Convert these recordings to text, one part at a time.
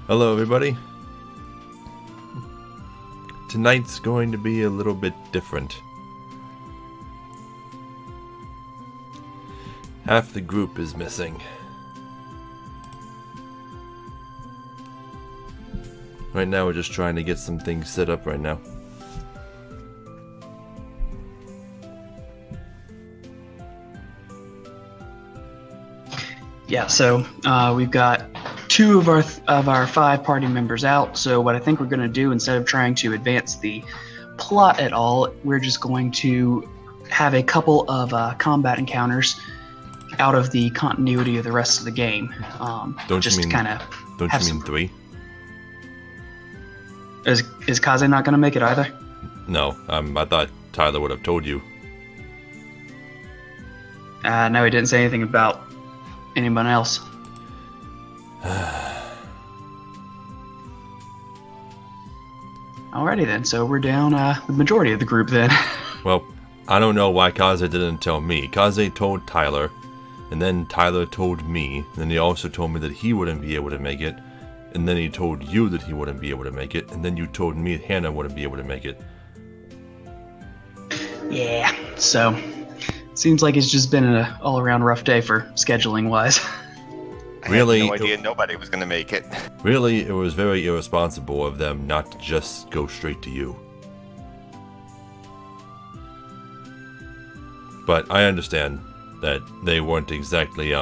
Hello, everybody. Tonight's going to be a little bit different. Half the group is missing. Right now, we're just trying to get some things set up right now. Yeah, so we've got two of our five party members out. So what I think we're going to do, instead of trying to advance the plot at all, we're just going to have a couple of combat encounters out of the continuity of the rest of the game. Don't just you mean? kind of. Don't you mean 3? Is Kaze not going to make it either? No, I thought Tyler would have told you. No, he didn't say anything about anyone else. Alrighty then, so we're down the majority of the group then. Well, I don't know why Kaze didn't tell me. Kaze told Tyler, and then Tyler told me, and then he also told me that he wouldn't be able to make it, and then he told you that he wouldn't be able to make it, and then you told me Hannah wouldn't be able to make it. Yeah, so seems like it's just been an all-around rough day for scheduling-wise. Really, I had no idea nobody was going to make it. Really, it was very irresponsible of them not to just go straight to you. But I understand that they weren't exactly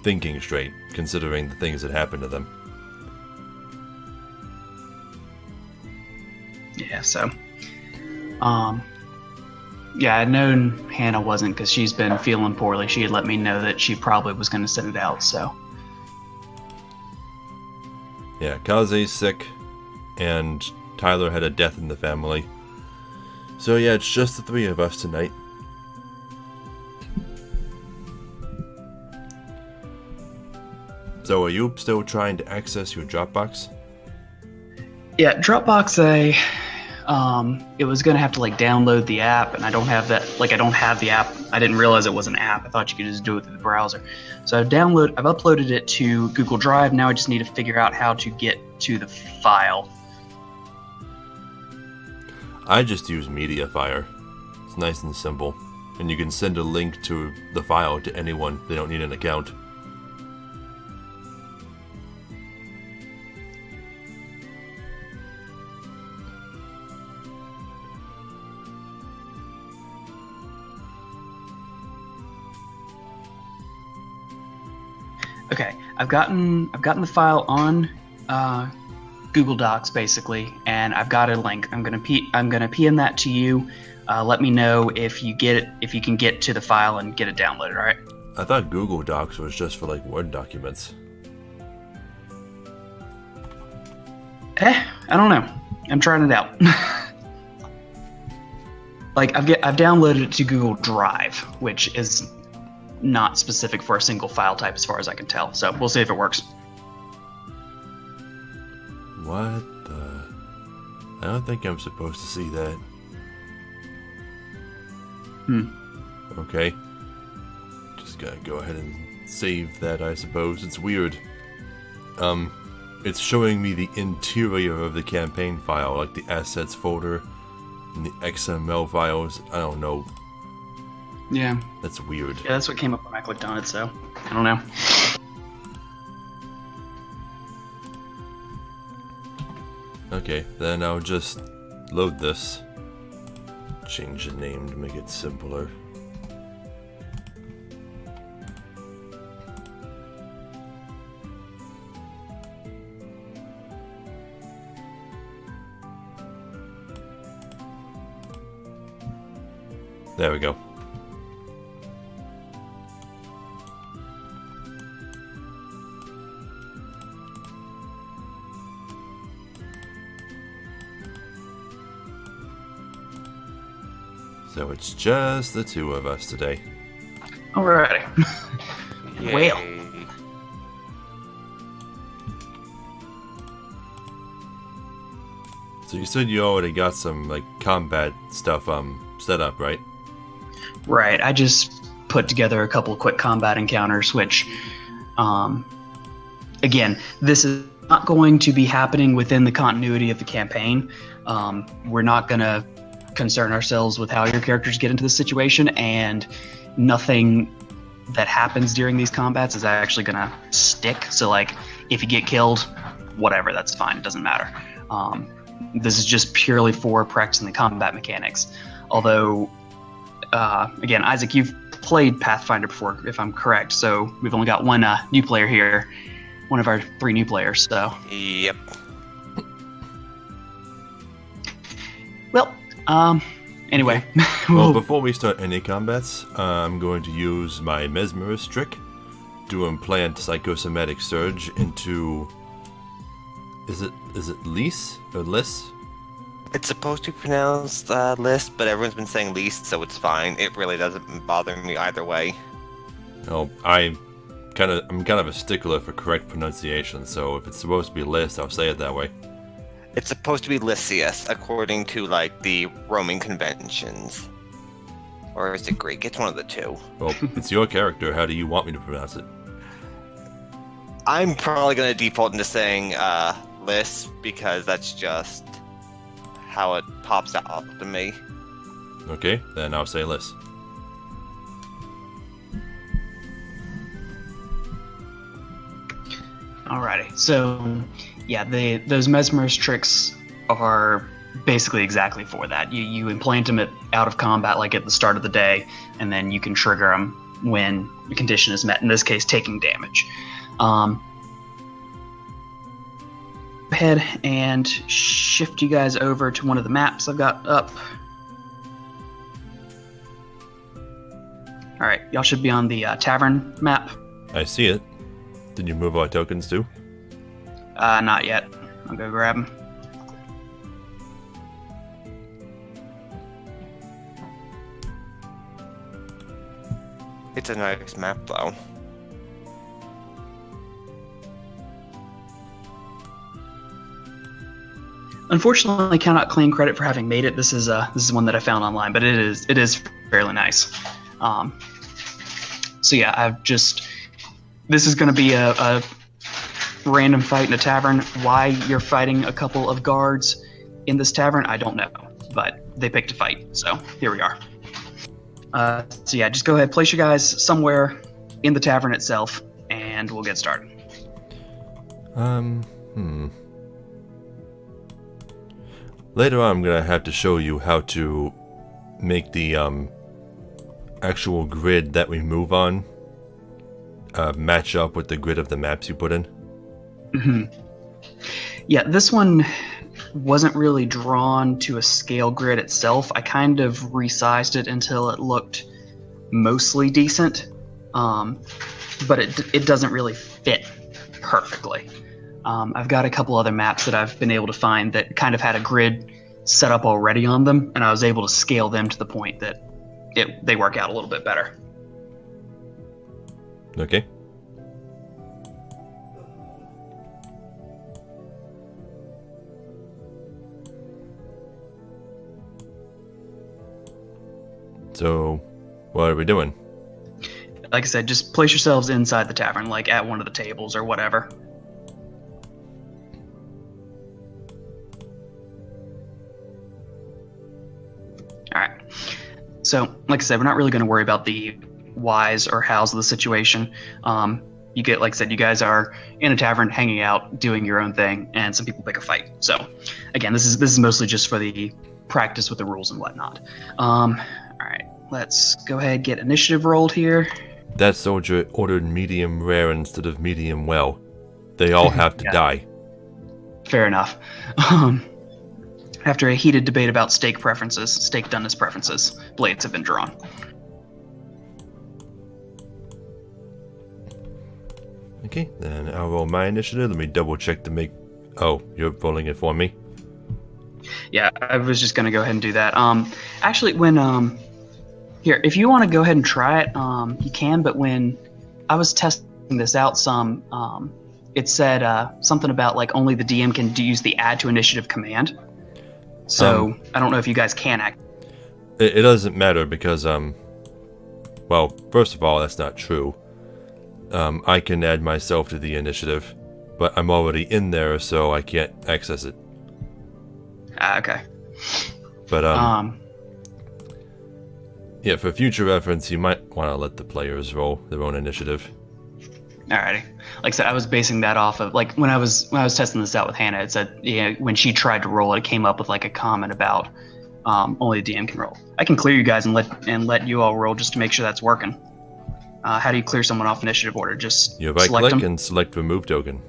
thinking straight, considering the things that happened to them. Yeah, so yeah, I'd known Hannah wasn't because she's been feeling poorly. She had let me know that she probably was going to send it out, so. Yeah, Kaze's sick, and Tyler had a death in the family. So yeah, it's just the 3 of us tonight. So are you still trying to access your Dropbox? Yeah, Dropbox, it was going to have to download the app, and I don't have that. I don't have the app. I didn't realize it was an app. I thought you could just do it through the browser. So I've uploaded it to Google Drive. Now I just need to figure out how to get to the file. I just use MediaFire. It's nice and simple. And you can send a link to the file to anyone. They don't need an account. Okay, I've gotten the file on Google Docs basically, and I've got a link. I'm gonna PM that to you. Let me know if you can get to the file and get it downloaded. All right. I thought Google Docs was just for Word documents. I don't know. I'm trying it out. I've downloaded it to Google Drive, which is not specific for a single file type as far as I can tell. So we'll see if it works. What the? I don't think I'm supposed to see that. Okay. Just gotta go ahead and save that, I suppose. It's weird. It's showing me the interior of the campaign file, like the assets folder and the XML files. I don't know. Yeah. That's weird. Yeah, that's what came up when I clicked on it, so I don't know. Okay, then I'll just load this. Change the name to make it simpler. There we go. So it's just the 2 of us today. Alrighty. Yay. Well. So you said you already got some combat stuff set up, right? Right. I just put together a couple of quick combat encounters, which, again, this is not going to be happening within the continuity of the campaign. We're not going to concern ourselves with how your characters get into the situation, and nothing that happens during these combats is actually going to stick. So, like, if you get killed, whatever, that's fine. It doesn't matter. This is just purely for practicing the combat mechanics. Although, again, Isaac, you've played Pathfinder before, if I'm correct. So we've only got one new player here, one of our 3 new players. So. Yep. Well, anyway. Well, before we start any combats, I'm going to use my Mesmerist trick to implant Psychosomatic Surge into... Is it Lys or Lys? It's supposed to be pronounced list, but everyone's been saying least, so it's fine. It really doesn't bother me either way. Oh, I'm kind of a stickler for correct pronunciation, so if it's supposed to be Lys, I'll say it that way. It's supposed to be Lysias, according to, like, the Roman conventions. Or is it Greek? It's one of the two. Well, it's your character. How do you want me to pronounce it? I'm probably going to default into saying Lys, because that's just how it pops out to me. Okay, then I'll say Lys. Alrighty, so yeah, those Mesmerist tricks are basically exactly for that. You implant them out of combat, like at the start of the day, and then you can trigger them when the condition is met. In this case, taking damage. Go ahead and shift you guys over to one of the maps I've got up. All right, y'all should be on the tavern map. I see it. Did you move our tokens too? Not yet. I'll go grab them. It's a nice map, though. Unfortunately, I cannot claim credit for having made it. This is one that I found online, but it is fairly nice. So yeah, this is going to be a random fight in a tavern. Why you're fighting a couple of guards in this tavern, I don't know, but they picked a fight, so here we are. So yeah, just go ahead, place you guys somewhere in the tavern itself, and we'll get started. Later on, I'm gonna have to show you how to make the actual grid that we move on match up with the grid of the maps you put in. Mm-hmm. Yeah, this one wasn't really drawn to a scale grid itself. I kind of resized it until it looked mostly decent, but it doesn't really fit perfectly. I've got a couple other maps that I've been able to find that kind of had a grid set up already on them, and I was able to scale them to the point that they work out a little bit better. Okay. So, what are we doing? Like I said, just place yourselves inside the tavern, like at one of the tables or whatever. Alright. So, like I said, we're not really going to worry about the whys or hows of the situation. You get, like I said, you guys are in a tavern, hanging out, doing your own thing, and some people pick a fight. So, again, this is mostly just for the practice with the rules and whatnot. Alright, let's go ahead and get initiative rolled here. That soldier ordered medium rare instead of medium well. They all have to die. Fair enough. After a heated debate about steak doneness preferences, blades have been drawn. Okay, then I'll roll my initiative. Let me double check to make... Oh, you're rolling it for me? Yeah, I was just going to go ahead and do that. Actually, when... Here, if you want to go ahead and try it, you can, but when I was testing this out some, it said something about, like, only the DM can use the add to initiative command. So, I don't know if you guys can act. It doesn't matter because, well, first of all, that's not true. I can add myself to the initiative, but I'm already in there, so I can't access it. Okay. But yeah, for future reference, you might want to let the players roll their own initiative. Alrighty. Like I said, I was basing that off of like when I was testing this out with Hannah. It said when she tried to roll it came up with like a comment about only the DM can roll. I can clear you guys and let you all roll just to make sure that's working. How do you clear someone off initiative order? Just You right select click them? and select remove token.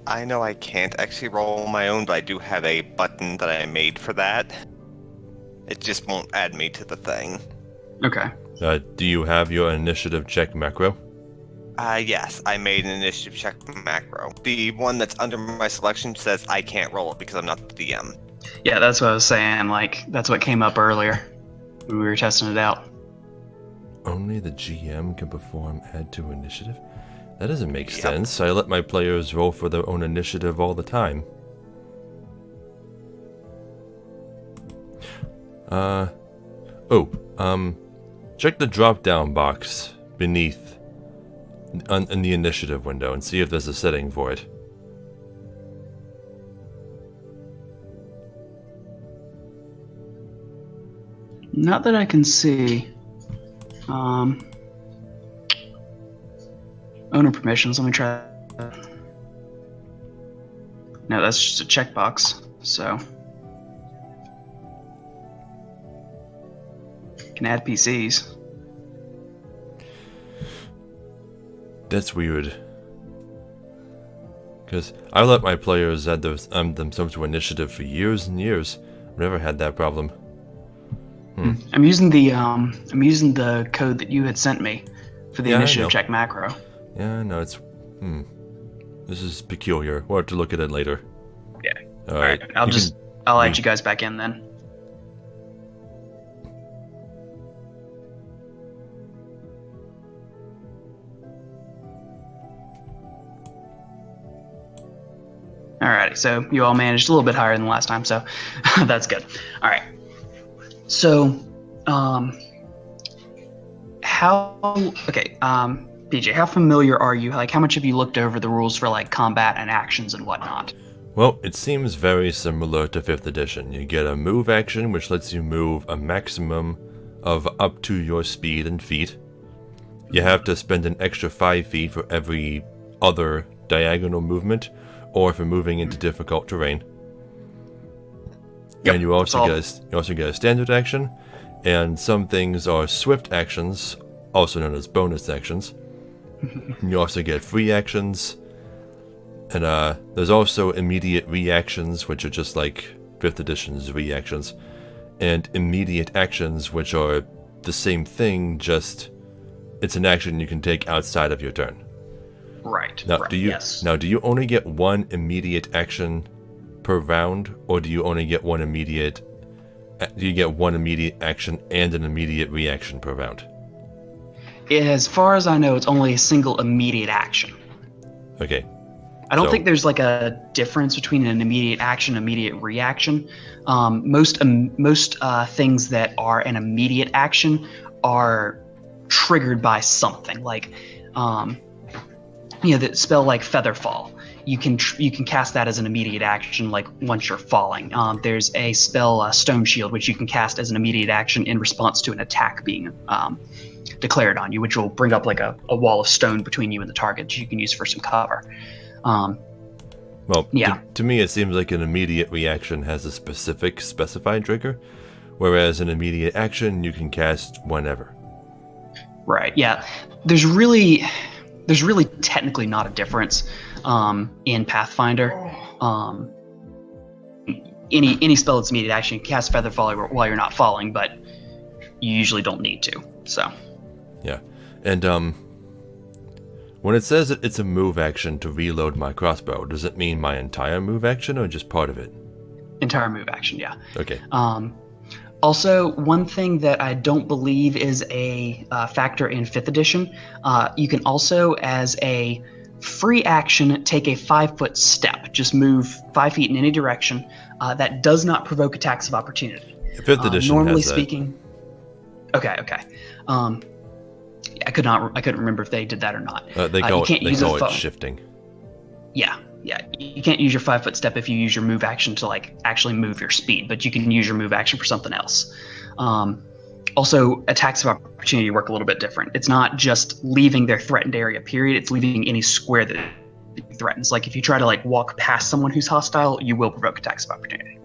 I know I can't actually roll my own, but I do have a button that I made for that. It just won't add me to the thing. Okay. Do you have your initiative check macro? Yes, I made an initiative check macro. The one that's under my selection says I can't roll it because I'm not the DM. Yeah, that's what I was saying. Like that's what came up earlier when we were testing it out. Only the GM can perform add to initiative? That doesn't make sense. I let my players roll for their own initiative all the time. Check the drop-down box beneath in the initiative window and see if there's a setting for it. Not that I can see. Owner permissions. Let me try. No, that's just a checkbox. So can add PCs. That's weird. Because I let my players add themselves to initiative for years and years. I've never had that problem. I'm using the code that you had sent me for the initiative check macro. Yeah, no, it's this is peculiar. We'll have to look at it later. Yeah. All right. I'll add you guys back in then. Alrighty, so you all managed a little bit higher than last time, so that's good. Alright. So, PJ, how familiar are you? Like, how much have you looked over the rules for, like, combat and actions and whatnot? Well, it seems very similar to 5th edition. You get a move action, which lets you move a maximum of up to your speed in feet. You have to spend an extra 5 feet for every other diagonal movement, or for moving into difficult terrain. Yep, and you also get a standard action, and some things are swift actions, also known as bonus actions. You also get free actions, and there's also immediate reactions, which are just like 5th edition's reactions, and immediate actions, which are the same thing, just it's an action you can take outside of your turn. Right. Now, right, do you yes. now do you only get one immediate action per round, or do you only get one immediate? Do you get one immediate action and an immediate reaction per round? As far as I know, it's only a single immediate action. Okay. I don't think there's like a difference between an immediate action and immediate reaction. Most things that are an immediate action are triggered by something. Like, the spell like Featherfall. You can cast that as an immediate action, like once you're falling. There's a spell, Stone Shield, which you can cast as an immediate action in response to an attack being declared on you, which will bring up like a wall of stone between you and the target that you can use for some cover. Well, to me, it seems like an immediate reaction has a specified trigger, whereas an immediate action you can cast whenever. Right. Yeah. There's really technically not a difference in Pathfinder. Any spell that's immediate action, you can cast Featherfall while you're not falling, but you usually don't need to. So. Yeah, and when it says that it's a move action to reload my crossbow, does it mean my entire move action or just part of it? Entire move action, yeah. Okay. Also, one thing that I don't believe is a factor in 5th edition, you can also, as a free action, take a 5-foot step. Just move 5 feet in any direction. That does not provoke attacks of opportunity. 5th edition normally has that. speaking. Okay. I couldn't remember if they did that or not. They call it phone. shifting. Yeah. You can't use your 5-foot step if you use your move action to like actually move your speed, but you can use your move action for something else. Also, attacks of opportunity work a little bit different. It's not just leaving their threatened area, period. It's leaving any square that it threatens. Like if you try to like walk past someone who's hostile, you will provoke attacks of opportunity.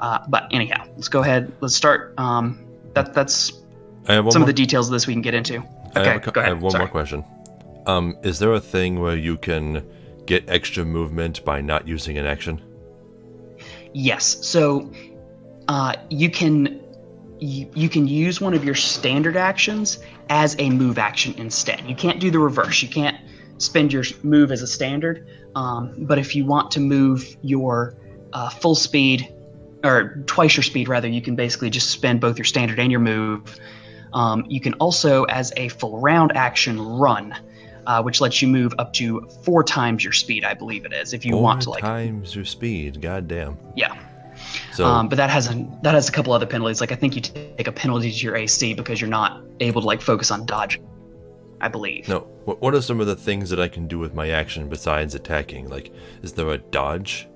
But anyhow, let's go ahead. Let's start. That's some of the details of this we can get into. Okay, go ahead. I have one more question. Is there a thing where you can get extra movement by not using an action? Yes. So you can use one of your standard actions as a move action instead. You can't do the reverse. You can't spend your move as a standard. But if you want to move your full speed, or twice your speed rather, you can basically just spend both your standard and your move. You can also, as a full round action, run, which lets you move up to 4 times your speed, I believe it is, if you want to like 4 times your speed. God damn. Yeah. So, but that has a couple other penalties. Like I think you take a penalty to your AC because you're not able to like focus on dodging, I believe. No. What are some of the things that I can do with my action besides attacking? Like, is there a dodge?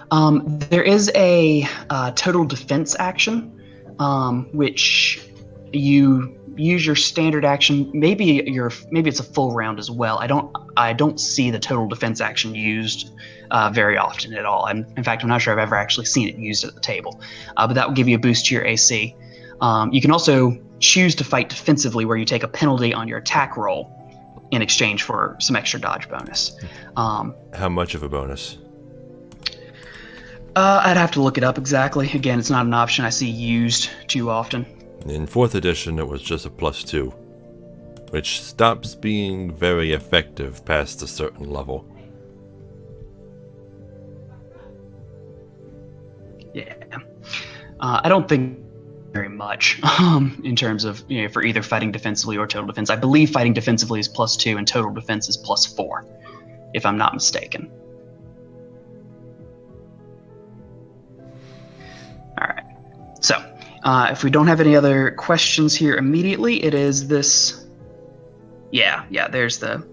There is a total defense action, which you use your standard action. Maybe it's a full round as well. I don't see the total defense action used very often at all. And in fact, I'm not sure I've ever actually seen it used at the table. But that will give you a boost to your AC. You can also choose to fight defensively, where you take a penalty on your attack roll in exchange for some extra dodge bonus. How much of a bonus? I'd have to look it up exactly. Again, it's not an option I see used too often. In 4th edition, it was just a +2, which stops being very effective past a certain level. Yeah. I don't think very much in terms of, for either fighting defensively or total defense. I believe fighting defensively is +2 and total defense is +4, if I'm not mistaken. All right. So, if we don't have any other questions here immediately, it is this. Yeah. There's the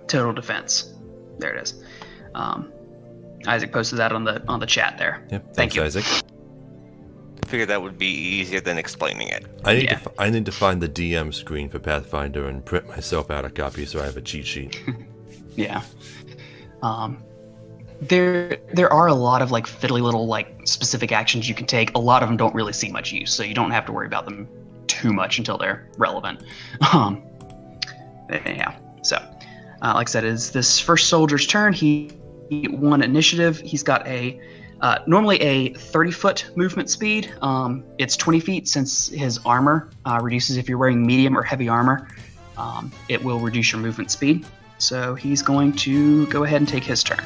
total defense. There it is. Isaac posted that on the chat there. Yep. Thank you, Isaac. I figured that would be easier than explaining it. I need to find the DM screen for Pathfinder and print myself out a copy so I have a cheat sheet. Yeah. There are a lot of like fiddly little like specific actions you can take. A lot of them don't really see much use, so you don't have to worry about them too much until they're relevant. Anyhow, so like I said, it's this first soldier's turn. He won initiative. He's got a normally a 30-foot movement speed. It's 20 feet since his armor reduces if you're wearing medium or heavy armor. It will reduce your movement speed. So he's going to go ahead and take his turn.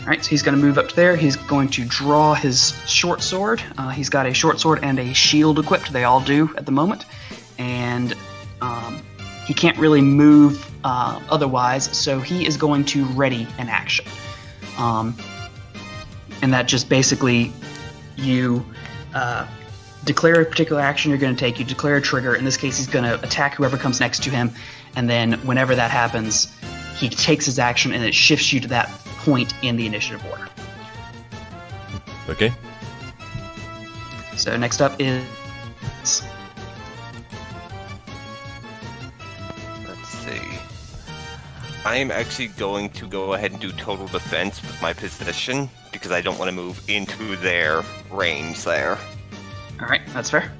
All right, so he's going to move up to there. He's going to draw his short sword. He's got a short sword and a shield equipped. They all do at the moment. And he can't really move otherwise, so he is going to ready an action. And that just basically, you declare a particular action you're going to take. You declare a trigger. In this case, he's going to attack whoever comes next to him. And then whenever that happens, he takes his action and it shifts you to that point in the initiative order. Okay. So next up is... Let's see. I am actually going to go ahead and do total defense with my position because I don't want to move into their range there. All right, that's fair.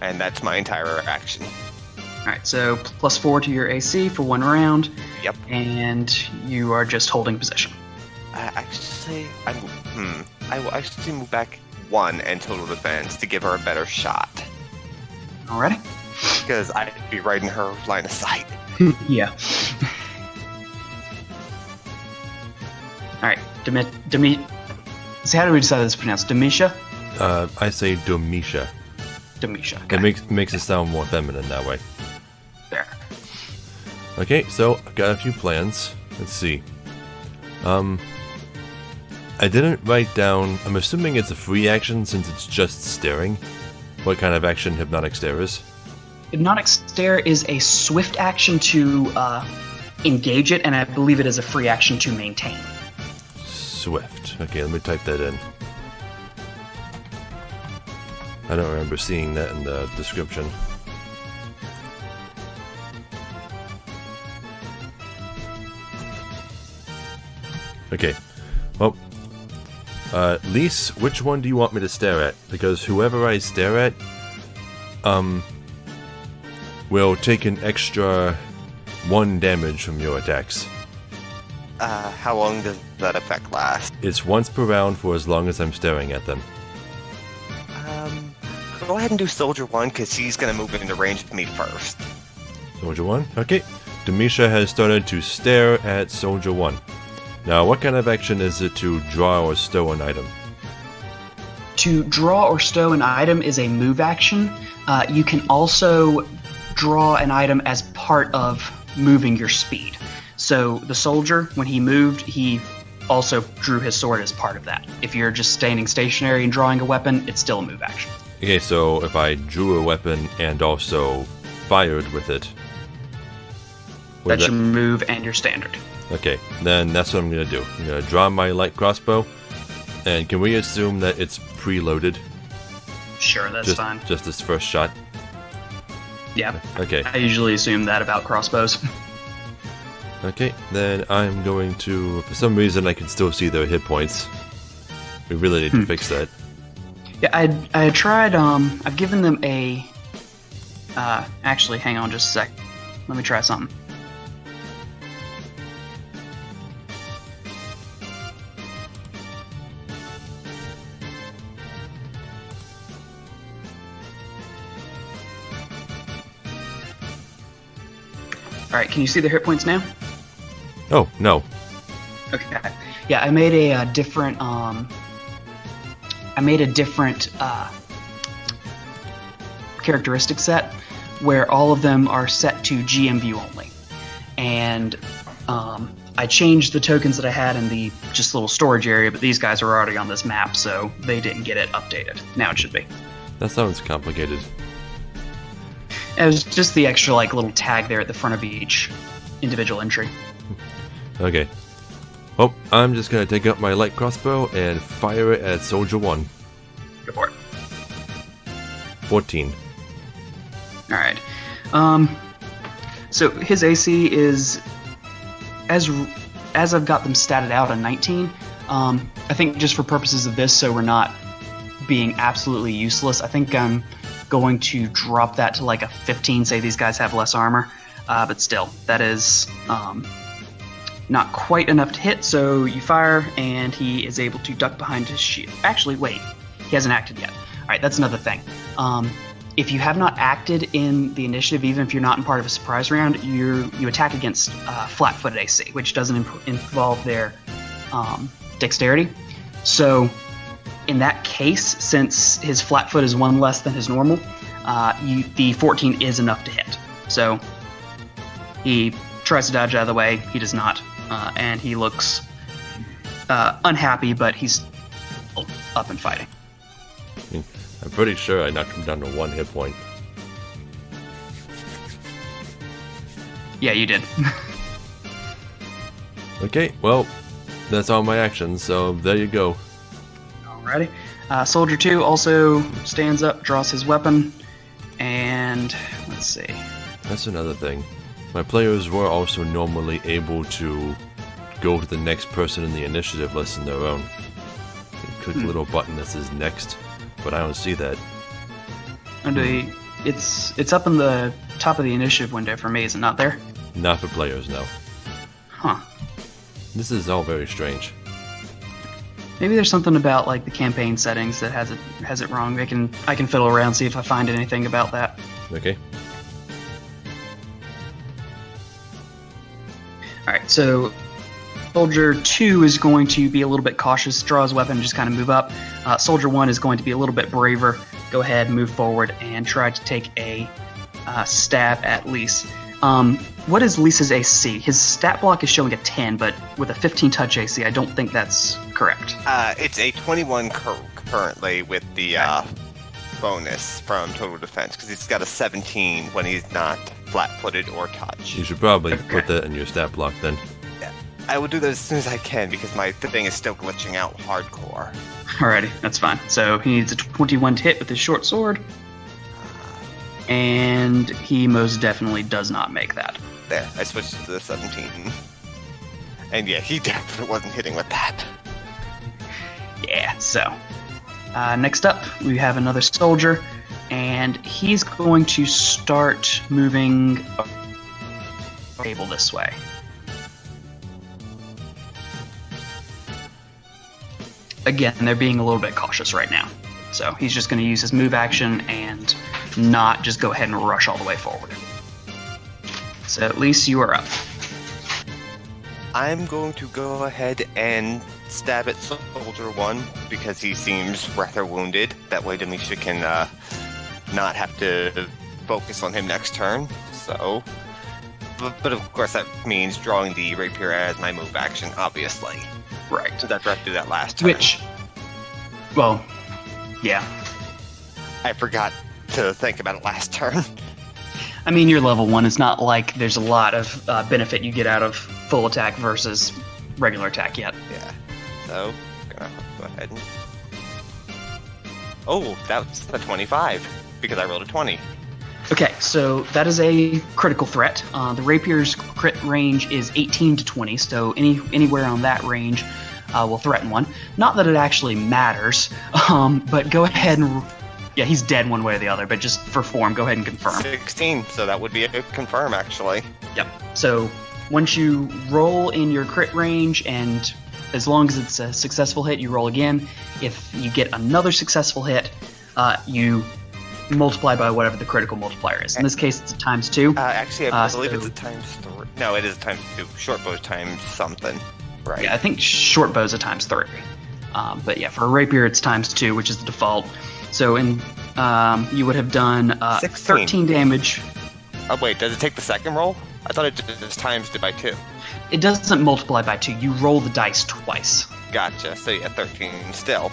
And that's my entire action. All right, so +4 to your AC for 1 round. Yep. And you are just holding position. I will actually move back 1 and total defense to give her a better shot. Alrighty. Because I'd be right in her line of sight. Yeah. All right, see, how do we decide this is pronounced? Demisha? I say Domisha. Demisha. Okay. It makes it sound more feminine that way. There. Okay, so I've got a few plans. Let's see. I didn't write down. I'm assuming it's a free action since it's just staring. What kind of action Hypnotic Stare is? Hypnotic Stare is a swift action to engage it, and I believe it is a free action to maintain. Swift. Okay, let me type that in. I don't remember seeing that in the description. Okay. Well, Lise, which one do you want me to stare at? Because whoever I stare at, will take an extra 1 damage from your attacks. How long does that effect last? It's once per round for as long as I'm staring at them. Go ahead and do Soldier 1, because he's going to move into range of me first. Soldier 1? Okay. Demisha has started to stare at Soldier 1. Now, what kind of action is it to draw or stow an item? To draw or stow an item is a move action. You can also draw an item as part of moving your speed. So the soldier, when he moved, he also drew his sword as part of that. If you're just standing stationary and drawing a weapon, it's still a move action. Okay, so if I drew a weapon and also fired with it... That's your move and your standard. Okay, then that's what I'm going to do. I'm going to draw my light crossbow, and can we assume that it's preloaded? Sure, that's fine. Just this first shot? Yeah. Okay. I usually assume that about crossbows. Okay, then I'm going to... For some reason, I can still see their hit points. We really need to fix that. Yeah, I tried, I've given them a... actually, hang on just a sec. Let me try something. Alright, can you see the hit points now? Oh, no. Okay. Yeah, I made a different, characteristic set where all of them are set to GM view only. And I changed the tokens that I had in the just little storage area, but these guys are already on this map, so they didn't get it updated. Now it should be. That sounds complicated. It was just the extra little tag there at the front of each individual entry. Okay. Well, I'm just going to take up my light crossbow and fire it at Soldier 1. Go for it. 14. Alright. So his AC is, as I've got them statted out, a 19. I think just for purposes of this, so we're not being absolutely useless, I think I'm going to drop that to a 15. Say these guys have less armor, but still, that is not quite enough to hit. So you fire, and he is able to duck behind his shield. Actually, wait, he hasn't acted yet. All right, that's another thing. If you have not acted in the initiative, even if you're not in part of a surprise round, you attack against flat-footed AC, which doesn't involve their dexterity. So in that case, since his flat foot is 1 less than his normal, the 14 is enough to hit. So he tries to dodge out of the way. He does not. And he looks unhappy, but he's up and fighting. I'm pretty sure I knocked him down to 1 hit point. Yeah, you did. Okay, well, that's all my actions, so there you go. Alrighty. Soldier 2 also stands up, draws his weapon, and let's see. That's another thing. My players were also normally able to go to the next person in the initiative list on their own. They click the little button that says next, but I don't see that. It's up in the top of the initiative window for me, is it not there? Not for players, no. Huh. This is all very strange. Maybe there's something about the campaign settings that has it wrong. I can fiddle around, see if I find anything about that. Okay. Alright, so Soldier 2 is going to be a little bit cautious, draw his weapon, and just kind of move up. Soldier 1 is going to be a little bit braver, go ahead, move forward, and try to take a stab at Lise. What is Lisa's AC? His stat block is showing a 10, but with a 15 touch AC, I don't think that's correct. It's a 21 currently with the bonus from total defense, because he's got a 17 when he's not flat-footed or touch. You should probably put that in your stat block then. Yeah, I will do that as soon as I can, because my thing is still glitching out hardcore. Alrighty, that's fine. So he needs a 21 to hit with his short sword. And he most definitely does not make that. There, I switched to the 17. And yeah, he definitely wasn't hitting with that. Yeah, so. Next up, we have another soldier. And he's going to start moving a table this way. Again, they're being a little bit cautious right now. So he's just going to use his move action and not just go ahead and rush all the way forward. So at least you are up. I'm going to go ahead and stab at Soldier 1 because he seems rather wounded. That way Demisha can not have to focus on him next turn. So, but of course that means drawing the rapier as my move action, obviously. Right. Since after I did that last turn. Well, yeah. I forgot to think about it last turn. I mean, you're level 1. It's not like there's a lot of benefit you get out of full attack versus regular attack yet. Yeah. So, gonna go ahead and... Oh, that's a 25, because I rolled a 20. Okay, so that is a critical threat. The rapier's crit range is 18 to 20, so anywhere on that range will threaten one. Not that it actually matters, but go ahead and... Yeah, he's dead one way or the other, but just for form, go ahead and confirm. 16, so that would be a confirm, actually. Yep. So once you roll in your crit range, and as long as it's a successful hit, you roll again. If you get another successful hit, you multiply by whatever the critical multiplier is. In this case, it's a ×2. Actually, I believe it's a ×3. No, it is a ×2. Short bow times something, right? Yeah, I think short bow's a ×3. But yeah, for a rapier, it's ×2, which is the default. So you would have done 13 damage. Oh wait, does it take the second roll? I thought it just times it by 2. It doesn't multiply by 2. You roll the dice twice. Gotcha. So yeah, 13 still.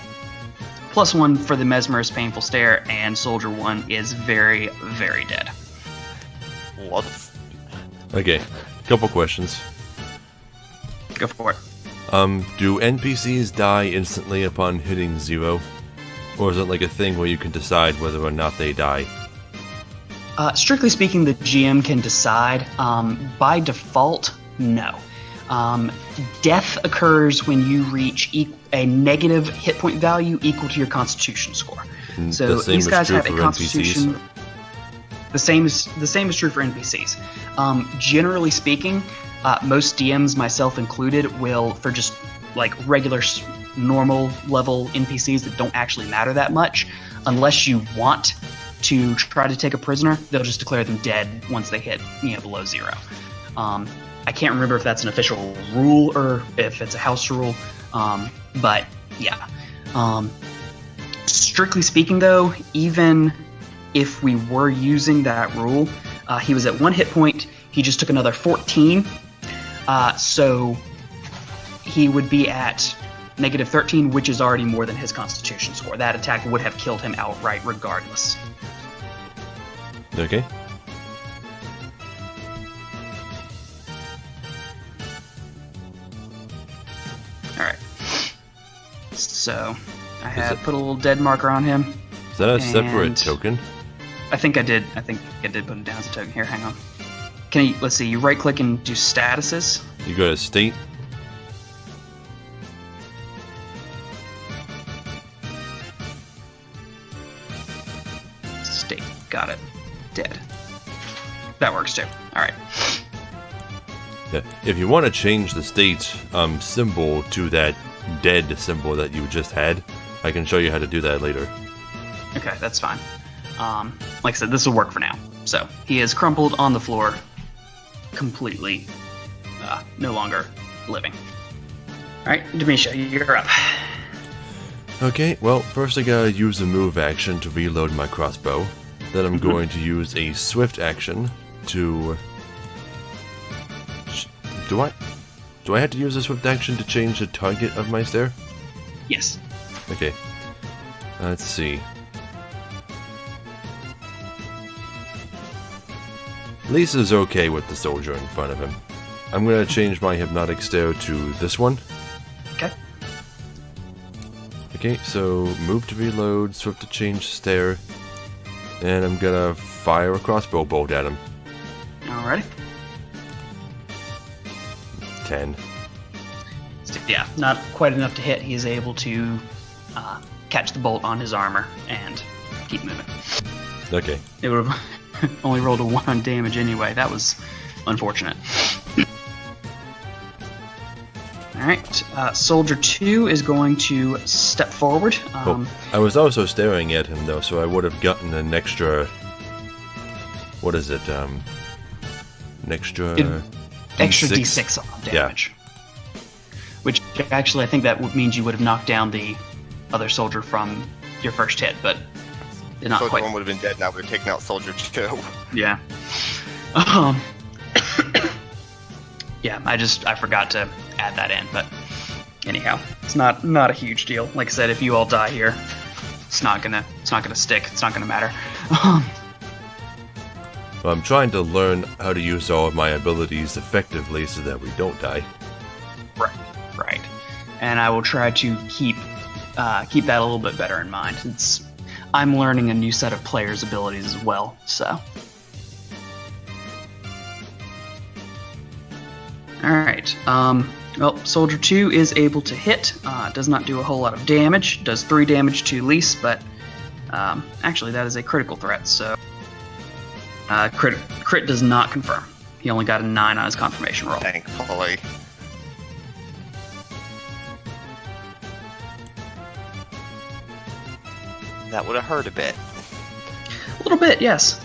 +1 for the Mesmerist Painful Stare, and Soldier 1 is very, very dead. What? Okay, couple questions. Go for it. Do NPCs die instantly upon hitting 0? Or is it like a thing where you can decide whether or not they die? Strictly speaking, the GM can decide. By default, no. Death occurs when you reach a negative hit point value equal to your Constitution score. So these guys have a Constitution. NPCs? The same is true for NPCs. Generally speaking, most DMs, myself included, will, for just like regular normal level NPCs that don't actually matter that much, unless you want to try to take a prisoner, they'll just declare them dead once they hit below 0. I can't remember if that's an official rule or if it's a house rule, but yeah. Strictly speaking though, even if we were using that rule, he was at 1 hit point, he just took another 14, so he would be at -13, which is already more than his Constitution score. That attack would have killed him outright regardless. Okay. Alright. So, I have put a little dead marker on him. Is that a separate token? I think I did. I think I did put it down as a token. Here, hang on. Let's see, you right click and do statuses. You go to state. State. Got it. Dead. That works too. Alright. Yeah. If you want to change the state symbol to that dead symbol that you just had, I can show you how to do that later. Okay, that's fine. Like I said, this will work for now. So, he is crumpled on the floor, completely no longer living. Alright, Demisha, you're up. Okay, well, first I gotta use a move action to reload my crossbow. Then I'm going to use a swift action to Do I have to use a swift action to change the target of my stare? Yes. Okay. Let's see. Lisa's okay with the soldier in front of him. I'm gonna change my hypnotic stare to this one. Okay. Okay, so move to reload, swift to change stare, and I'm gonna fire a crossbow bolt at him. Alrighty. 10. So, yeah, not quite enough to hit. He is able to catch the bolt on his armor and keep moving. Okay. It would have only rolled a 1 on damage anyway. That was unfortunate. Alright, Soldier 2 is going to step forward. I was also staring at him, though, so I would have gotten an extra... What is it? An extra... Extra D6 on damage. Yeah. Which, actually, I think that means you would have knocked down the other soldier from your first hit, but not Soldier quite. 1 would have been dead, and I would have taken out Soldier 2. Yeah. Yeah, I forgot to add that in, but anyhow, it's not a huge deal. Like I said, if you all die here, it's not gonna stick. It's not gonna matter. Well, I'm trying to learn how to use all of my abilities effectively so that we don't die. Right. And I will try to keep that a little bit better in mind. I'm learning a new set of players' abilities as well, so. Alright, well, Soldier 2 is able to hit, does not do a whole lot of damage, does 3 damage to Lise, but actually that is a critical threat, so crit does not confirm. He only got a 9 on his confirmation roll. Thankfully. That would have hurt a bit. A little bit, yes.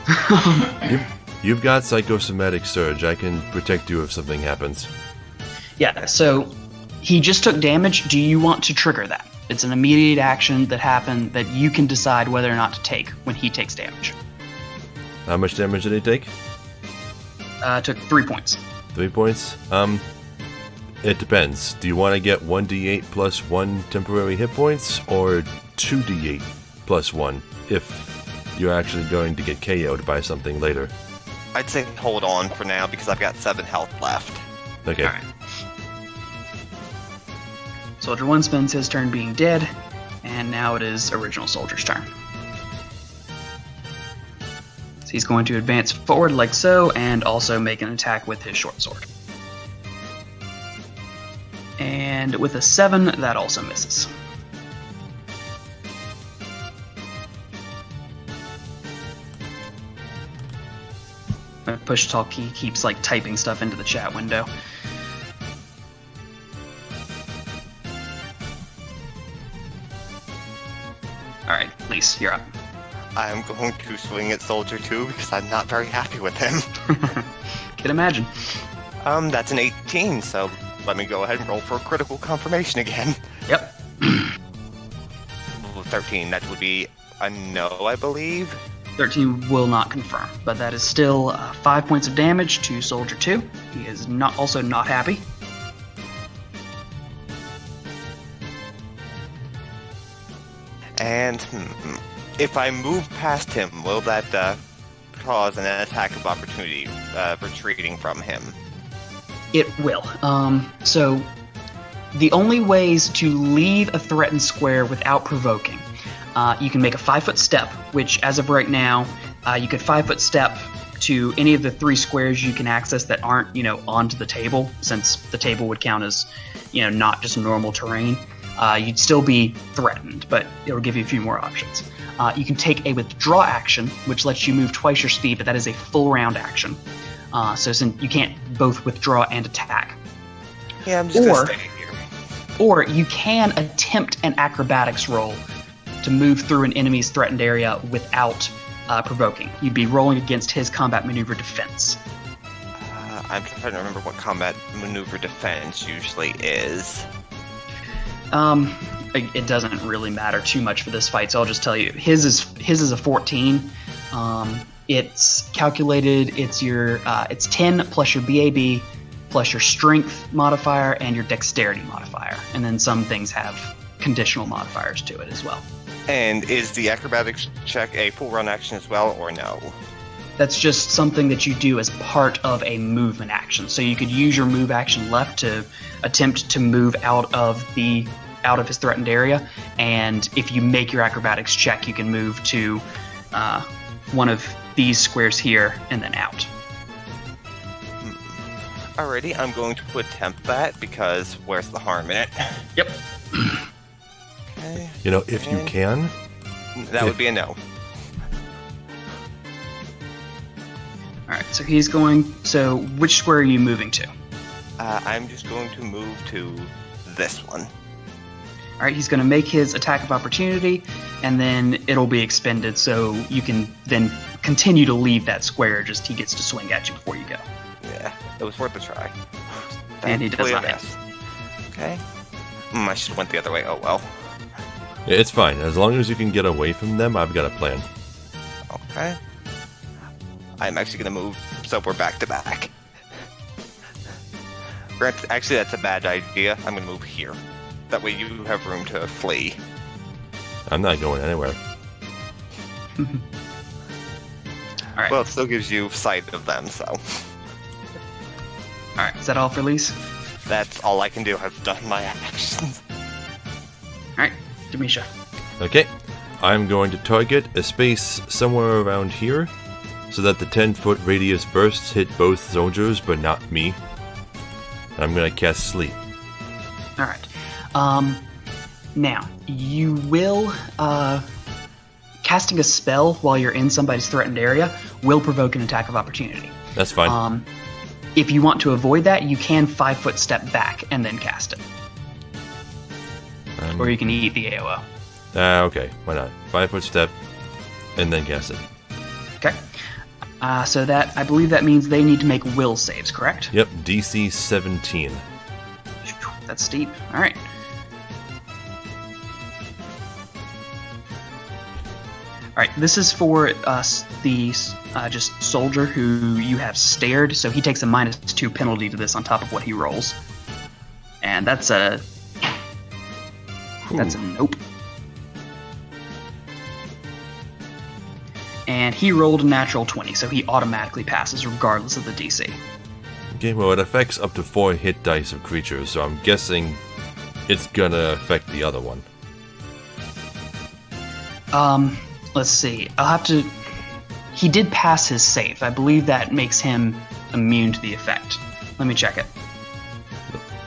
You've got Psychosomatic Surge. I can protect you if something happens. Yeah, so he just took damage. Do you want to trigger that? It's an immediate action that happened that you can decide whether or not to take when he takes damage. How much damage did he take? Took 3 points. 3 points? It depends. Do you want to get 1d8 plus 1 temporary hit points, or 2d8 plus 1 if you're actually going to get KO'd by something later? I'd say hold on for now because I've got 7 health left. Okay. Alright. Soldier 1 spends his turn being dead, and now it is Original Soldier's turn. So he's going to advance forward like so, and also make an attack with his short sword. And with a 7, that also misses. My push talk key keeps like typing stuff into the chat window. Alright, Lise, you're up. I'm going to swing at Soldier 2 because I'm not very happy with him. Can imagine. That's an 18, so let me go ahead and roll for a critical confirmation again. Yep. 13, that would be a no, I believe. 13 will not confirm, but that is still 5 points of damage to Soldier 2. He is also not happy. And if I move past him, will that cause an attack of opportunity retreating from him? It will. So the only ways to leave a threatened square without provoking, you can make a 5-foot step, which as of right now, you could 5-foot step to any of the 3 squares you can access that aren't, onto the table, since the table would count as, not just normal terrain. You'd still be threatened, but it'll give you a few more options. You can take a withdraw action, which lets you move twice your speed, but that is a full round action. So since you can't both withdraw and attack. Yeah, I'm just gonna stay here. Or you can attempt an acrobatics roll to move through an enemy's threatened area without provoking. You'd be rolling against his combat maneuver defense. I'm trying to remember what combat maneuver defense usually is. It doesn't really matter too much for this fight, so I'll just tell you. His is a 14. It's calculated. It's 10 plus your BAB plus your strength modifier and your dexterity modifier. And then some things have conditional modifiers to it as well. And is the acrobatics check a full run action as well, or no? That's just something that you do as part of a movement action. So you could use your move action left to attempt to move out of his threatened area, and if you make your acrobatics check, you can move to one of these squares here and then out. Alrighty, I'm going to attempt that because where's the harm in it? Yep. Okay. You know, if you can. That would be a no. Alright, so he's going... So, which square are you moving to? I'm just going to move to this one. Alright, he's going to make his attack of opportunity, and then it'll be expended, so you can then continue to leave that square, just he gets to swing at you before you go. Yeah, it was worth a try. And he does not hit. Okay. I should have went the other way. Oh well. Yeah, it's fine. As long as you can get away from them, I've got a plan. Okay. I'm actually going to move so we're back to back. Actually, that's a bad idea. I'm going to move here. That way you have room to flee. I'm not going anywhere. Alright. Well, it still gives you sight of them, so. Alright, is that all for Lise? That's all I can do. I've done my actions. Alright, Demisha. Okay. I'm going to target a space somewhere around here so that the 10-foot radius bursts hit both soldiers, but not me. And I'm going to cast Sleep. Alright. Now, you will, casting a spell while you're in somebody's threatened area will provoke an attack of opportunity. That's fine. If you want to avoid that, you can 5-foot step back and then cast it. Or you can eat the AOO. Okay, why not? 5-foot step, and then cast it. Okay. So that, I believe that means they need to make will saves, correct? Yep, DC 17. That's steep. Alright. Alright, this is for the just soldier who you have stared, so he takes a -2 penalty to this on top of what he rolls. And that's a nope. And he rolled a natural 20, so he automatically passes regardless of the DC. Okay, well, it affects up to 4 hit dice of creatures, so I'm guessing it's gonna affect the other one. Let's see. I'll have to... He did pass his save. I believe that makes him immune to the effect. Let me check it.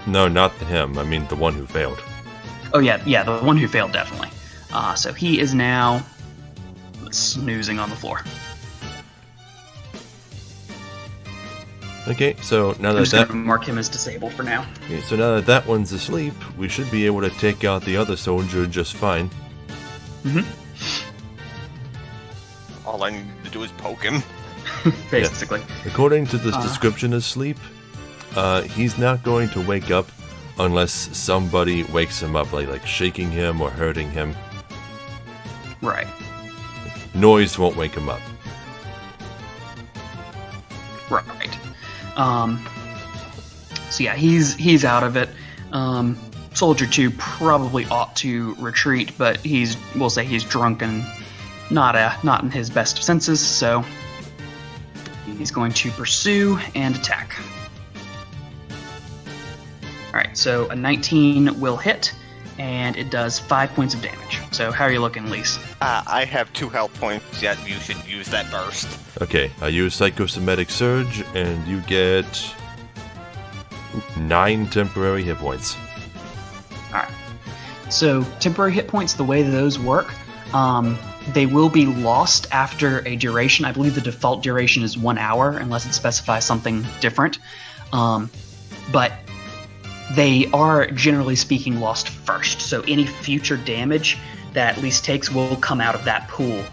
No, not him. I mean the one who failed. Oh, yeah, the one who failed, definitely. So he is now snoozing on the floor. Okay, so now I'm that just going to mark him as disabled for now. Okay, so now that that one's asleep, we should be able to take out the other soldier just fine. Mm-hmm. All I need to do is poke him. Basically. Yeah. According to this description of sleep, he's not going to wake up unless somebody wakes him up, like shaking him or hurting him. Right. Noise won't wake him up. Right. So yeah, he's out of it. Soldier 2 probably ought to retreat, but we'll say he's drunk and not in his best senses, so he's going to pursue and attack. Alright, so a 19 will hit, and it does 5 points of damage. So how are you looking, Lise? I have 2 health points yet. You should use that burst. Okay, I use Psychosomatic Surge, and you get 9 temporary hit points. Alright. So temporary hit points, the way those work, they will be lost after a duration. I believe the default duration is 1 hour, unless it specifies something different. But they are, generally speaking, lost first. So any future damage that Lise takes will come out of that pool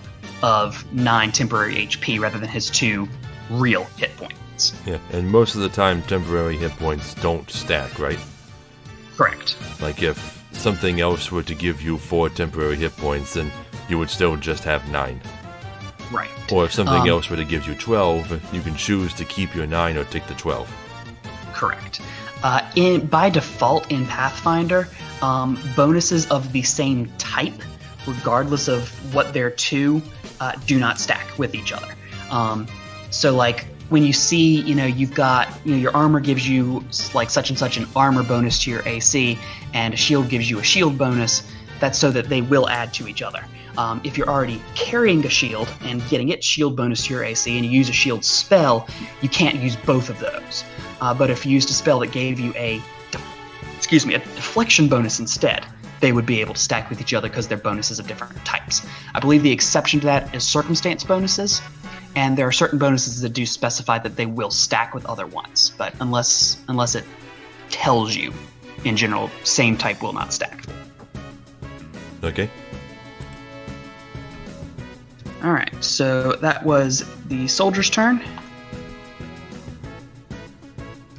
of 9 temporary HP rather than his 2 real hit points. Yeah, and most of the time temporary hit points don't stack, right? Correct. Like if something else were to give you 4 temporary hit points, then you would still just have 9. Right. Or if something else were to give you 12, you can choose to keep your 9 or take the 12. correct. By default in Pathfinder, bonuses of the same type, regardless of what they're to, do not stack with each other. So like when you see, you've got, your armor gives you like such and such an armor bonus to your AC, and a shield gives you a shield bonus, that's so that they will add to each other. If you're already carrying a shield and getting its shield bonus to your AC and you use a shield spell, you can't use both of those. But if you used a spell that gave you a deflection bonus instead, they would be able to stack with each other because they're bonuses of different types. I believe the exception to that is circumstance bonuses, and there are certain bonuses that do specify that they will stack with other ones, but unless it tells you, in general, same type will not stack. Okay. Alright, so that was the soldier's turn.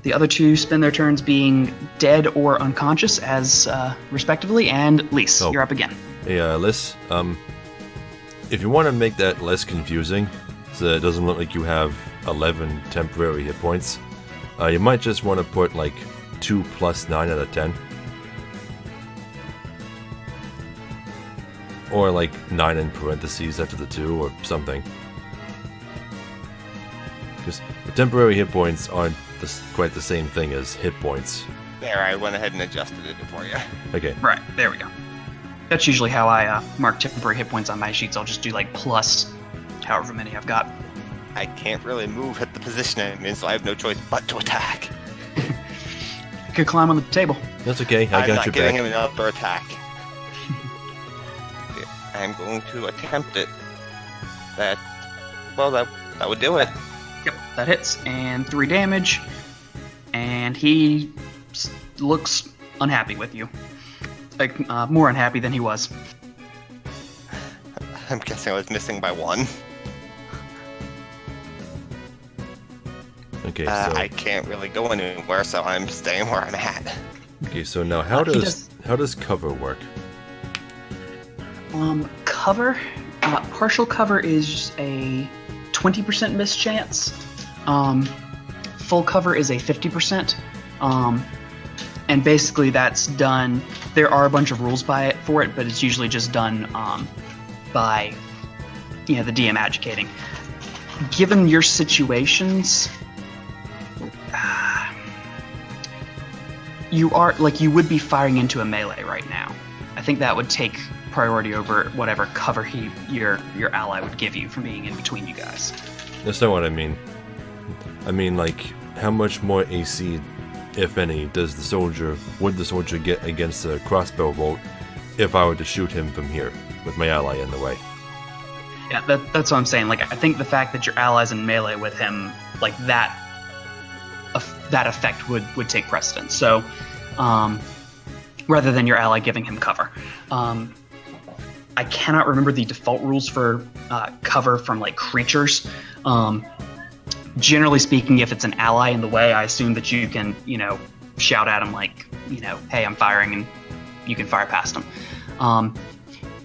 The other two spend their turns being dead or unconscious, as respectively, and Lys, you're up again. Hey, Lys, if you want to make that less confusing, so that it doesn't look like you have 11 temporary hit points, you might just want to put like 2 plus 9 out of 10. Or like 9 in parentheses after the 2 or something. Because the temporary hit points aren't quite the same thing as hit points. There, I went ahead and adjusted it for you. Okay. Right, there we go. That's usually how I mark temporary hit points on my sheets. I'll just do like plus however many I've got. I can't really move at the position I'm in, so I have no choice but to attack. You could climb on the table. That's okay, I got your back. I'm not giving him another attack. I'm going to attempt it. That would do it. Yep, that hits, and 3 damage, and he looks unhappy with you. Like, more unhappy than he was. I'm guessing I was missing by 1. Okay, so... I can't really go anywhere, so I'm staying where I'm at. Okay, so now how does cover work? Cover, partial cover is a 20% miss chance. Full cover is a 50%. And basically that's done, there are a bunch of rules for it, but it's usually just done by, the DM adjudicating. Given your situations, you would be firing into a melee right now. I think that would take priority over whatever cover your ally would give you from being in between you guys. That's not what I mean. I mean, like, how much more AC, if any, would the soldier get against a crossbow bolt if I were to shoot him from here with my ally in the way? Yeah, that's what I'm saying. Like, I think the fact that your ally's in melee with him, like that effect would take precedence. So, rather than your ally giving him cover. I cannot remember the default rules for cover from like creatures. Generally speaking, if it's an ally in the way, I assume that you can, shout at him like, hey, I'm firing, and you can fire past him.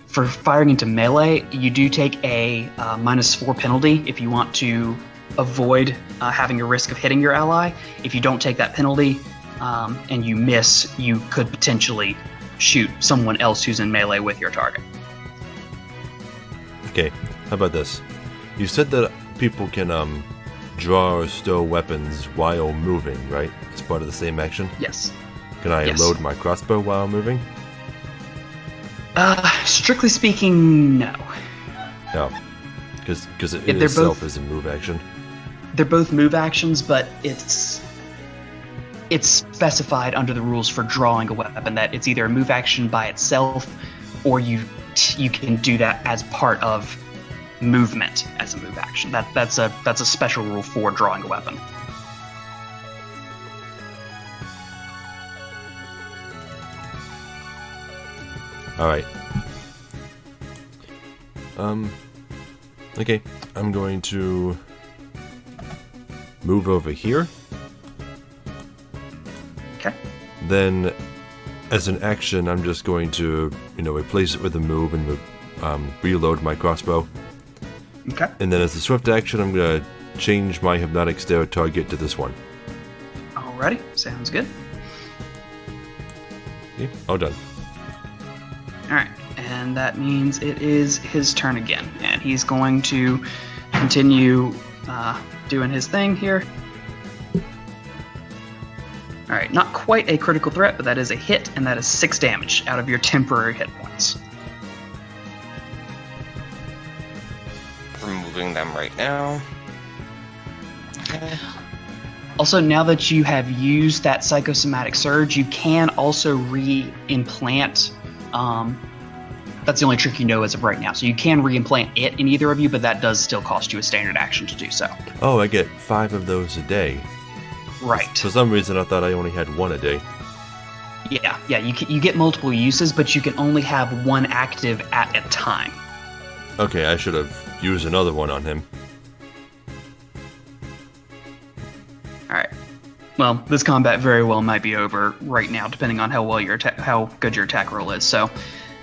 For firing into melee, you do take a -4 penalty if you want to avoid having a risk of hitting your ally. If you don't take that penalty and you miss, you could potentially shoot someone else who's in melee with your target. Okay, how about this? You said that people can draw or stow weapons while moving, right? As part of the same action? Yes. Can I load my crossbow while moving? Strictly speaking, no. No. Because it itself is a move action. They're both move actions, but it's specified under the rules for drawing a weapon that it's either a move action by itself, or you can do that as part of movement as a move action. That's a special rule for drawing a weapon. All right. Okay, I'm going to move over here. Okay. Then, as an action, I'm just going to, replace it with a move and reload my crossbow. Okay. And then as a swift action, I'm going to change my hypnotic stare target to this one. All Alrighty, sounds good. Yeah, all done. Alright, and that means it is his turn again. And he's going to continue doing his thing here. Alright, not quite a critical threat, but that is a hit, and that is 6 damage out of your temporary hit points. Removing them right now. Okay. Also, now that you have used that psychosomatic surge, you can also re-implant. That's the only trick you know as of right now. So you can re-implant it in either of you, but that does still cost you a standard action to do so. Oh, I get 5 of those a day. Right. For some reason, I thought I only had 1 a day. Yeah. You get multiple uses, but you can only have 1 active at a time. Okay, I should have used another one on him. All right. Well, this combat very well might be over right now, depending on how well how good your attack roll is. So,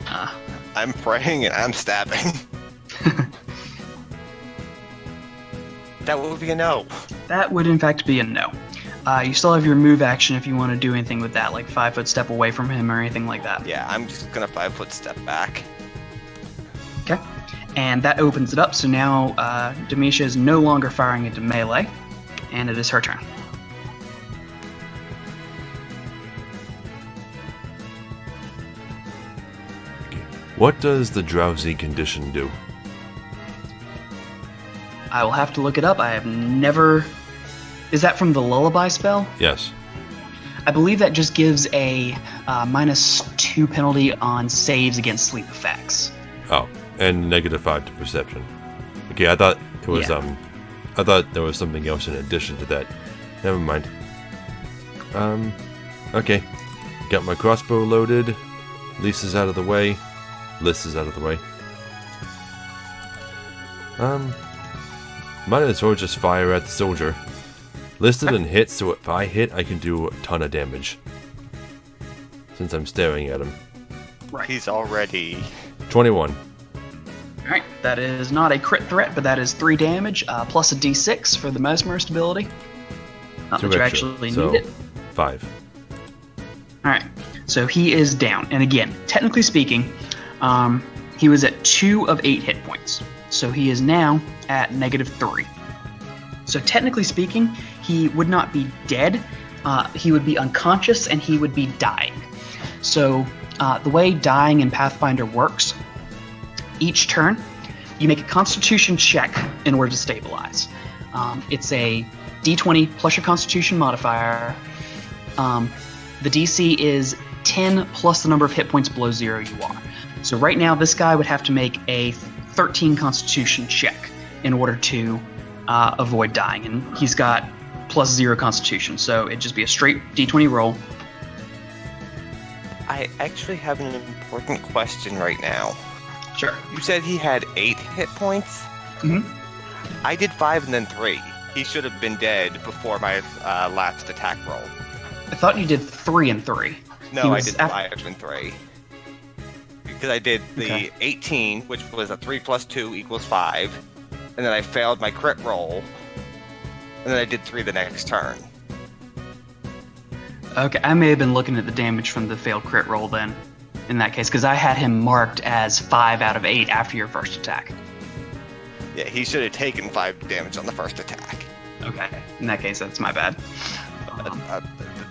I'm praying and I'm stabbing. That would be a no. that would in fact be a no. You still have your move action if you want to do anything with that, like 5-foot step away from him or anything like that. Yeah, I'm just gonna 5-foot step back. Okay. And that opens it up. So now Demisha is no longer firing into melee, and it is her turn. What does the drowsy condition do? I will have to look it up. I have never... Is that from the lullaby spell? Yes. I believe that just gives a -2 penalty on saves against sleep effects. Oh, and -5 to perception. Okay, I thought it was Yeah. I thought there was something else in addition to that. Never mind. Okay. Got my crossbow loaded. Lisa's out of the way. Liz is out of the way. Might as well just fire at the soldier. Listed and hit, so if I hit, I can do a ton of damage. Since I'm staring at him. Right. He's already... 21. Alright, that is not a crit threat, but that is 3 damage, plus a d6 for the mesmerist ability. Not that you extra, actually so need it. 5. Alright, so he is down. And again, technically speaking, he was at 2 of 8 hit points. So he is now at -3. So technically speaking, he would not be dead. He would be unconscious and he would be dying. So the way dying in Pathfinder works, each turn, you make a Constitution check in order to stabilize. It's a D20 plus your Constitution modifier. The DC is 10 plus the number of hit points below 0 you are. So right now, this guy would have to make a 13 Constitution check in order to avoid dying, and he's got +0 Constitution, so it'd just be a straight D20 roll. I actually have an important question right now. Sure. You said he had 8 hit points? Mhm. I did 5 and then 3. He should have been dead before my last attack roll. I thought you did 3 and 3. No, He I was did af- 5 and 3. Because I did the Okay. 18, which was a 3 plus 2 equals 5. And then I failed my crit roll. And then I did 3 the next turn. Okay, I may have been looking at the damage from the failed crit roll then, in that case, because I had him marked as 5 out of 8 after your first attack. Yeah, he should have taken 5 damage on the first attack. Okay, in that case, that's my bad.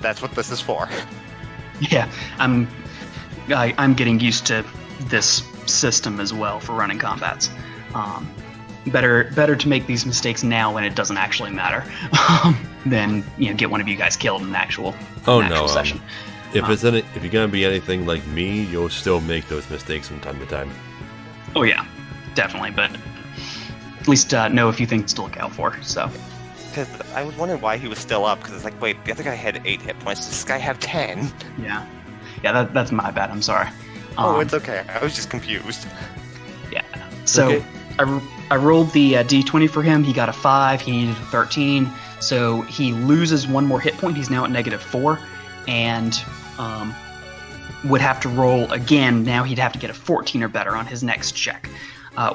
That's what this is for. Yeah, I'm getting used to this system as well for running combats. Better to make these mistakes now when it doesn't actually matter, than get one of you guys killed in an actual session. If you're gonna be anything like me, you'll still make those mistakes from time to time. Oh yeah, definitely. But at least know a few things to look out for. So. Because I was wondering why he was still up, because it's like, wait, the other guy had 8 hit points, does this guy have 10? Yeah, that's my bad. I'm sorry. Oh, it's okay. I was just confused. Yeah. So Okay. I rolled the d20 for him. He got a 5. He needed a 13. So he loses 1 more hit point. He's now at -4, and would have to roll again. Now he'd have to get a 14 or better on his next check.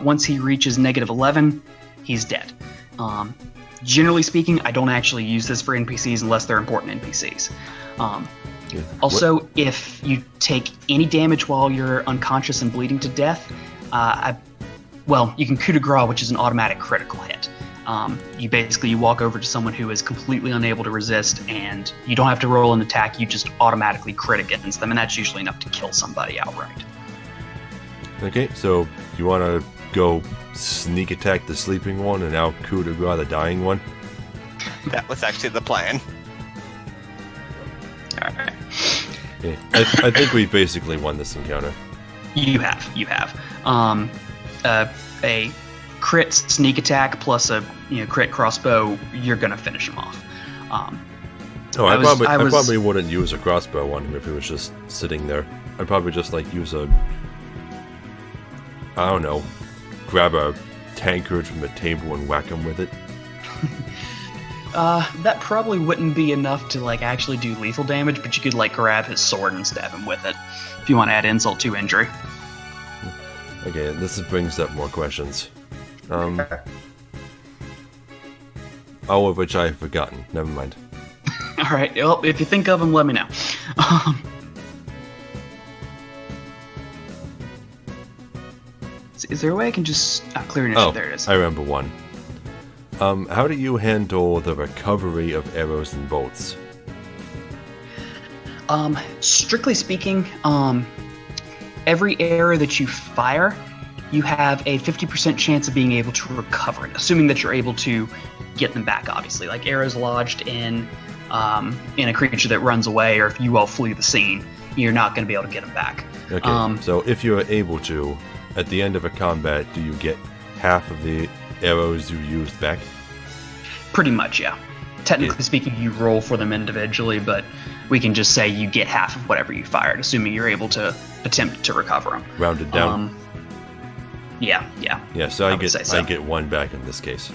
Once he reaches -11, he's dead. Generally speaking, I don't actually use this for NPCs unless they're important NPCs. Yeah. Also, if you take any damage while you're unconscious and bleeding to death, you can coup de grace, which is an automatic critical hit. You walk over to someone who is completely unable to resist, and you don't have to roll an attack. You just automatically crit against them, and that's usually enough to kill somebody outright. Okay, so you want to go sneak attack the sleeping one and now coup de grace the dying one? That was actually the plan. All right. Okay. I think we basically won this encounter. You have. A crit sneak attack plus a crit crossbow, you're gonna finish him off. I probably wouldn't use a crossbow on him if he was just sitting there. I'd probably just use grab a tankard from the table and whack him with it. That probably wouldn't be enough to actually do lethal damage, but you could grab his sword and stab him with it if you want to add insult to injury. Okay, this brings up more questions. All of which I have forgotten. Never mind. All right. Well, if you think of them, let me know. Is there a way I can just clear an issue? Oh, there it is. I remember one. How do you handle the recovery of arrows and bolts? Strictly speaking, every arrow that you fire, you have a 50% chance of being able to recover it, assuming that you're able to get them back, obviously. Like arrows lodged in a creature that runs away, or if you all flee the scene, you're not going to be able to get them back. Okay, so if you're able to, at the end of a combat, do you get half of the arrows you used back? Pretty much, yeah. Technically speaking, you roll for them individually, but we can just say you get half of whatever you fired, assuming you're able to attempt to recover them. Rounded down. Yeah. Yeah, so I get one back in this case.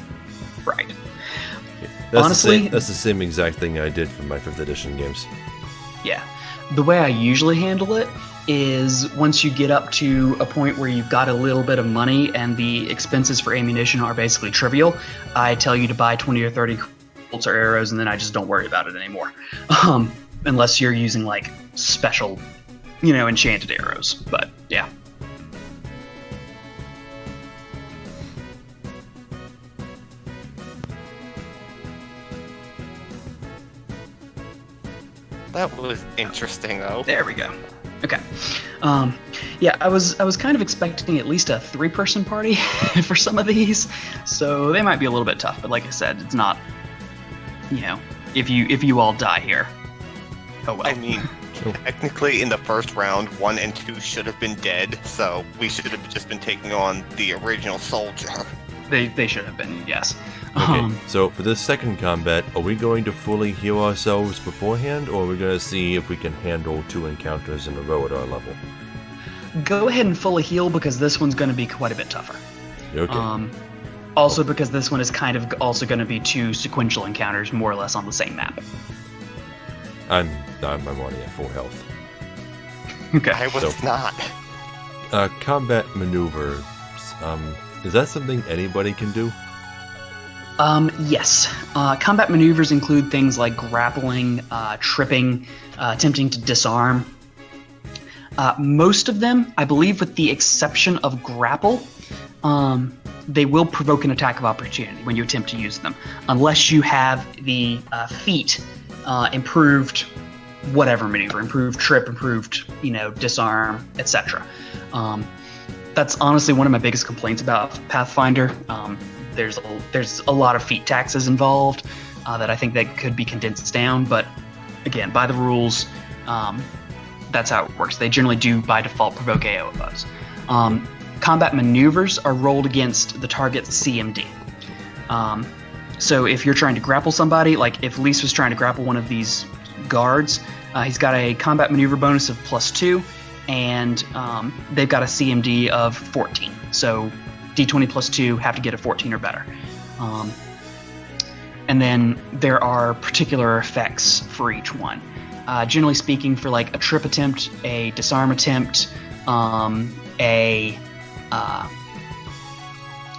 Right. Okay. That's Honestly, that's the same exact thing I did for my 5th edition games. Yeah. The way I usually handle it is once you get up to a point where you've got a little bit of money and the expenses for ammunition are basically trivial, I tell you to buy 20 or 30 bolts or arrows, and then I just don't worry about it anymore. Unless you're using special, enchanted arrows. But yeah. That was interesting, though. There we go. Okay. Yeah, I was kind of expecting at least a 3-person party for some of these, so they might be a little bit tough. But like I said, it's not. If you all die here, oh well. I mean, technically, in the first round, 1 and 2 should have been dead, so we should have just been taking on the original soldier. They should have been, yes. Okay, so for this second combat, are we going to fully heal ourselves beforehand, or are we going to see if we can handle 2 encounters in a row at our level? Go ahead and fully heal, because this one's going to be quite a bit tougher. Okay. Also because this one is kind of also going to be 2 sequential encounters, more or less on the same map. I'm already at full health. Okay. I was not. Combat maneuvers. Is that something anybody can do? Yes. Combat maneuvers include things like grappling, tripping, attempting to disarm. Most of them, I believe with the exception of grapple, they will provoke an attack of opportunity when you attempt to use them, unless you have the feat improved whatever maneuver, improved trip, improved, disarm, etc. That's honestly one of my biggest complaints about Pathfinder. There's a lot of feat taxes involved that I think that could be condensed down, but again, by the rules, that's how it works. They generally do by default provoke AOs. Combat maneuvers are rolled against the target's CMD. So if you're trying to grapple somebody, like if Lise was trying to grapple one of these guards, he's got a combat maneuver bonus of +2, and they've got a CMD of 14. So D20 +2 have to get a 14 or better. And then there are particular effects for each one. Generally speaking, for a trip attempt, a disarm attempt, I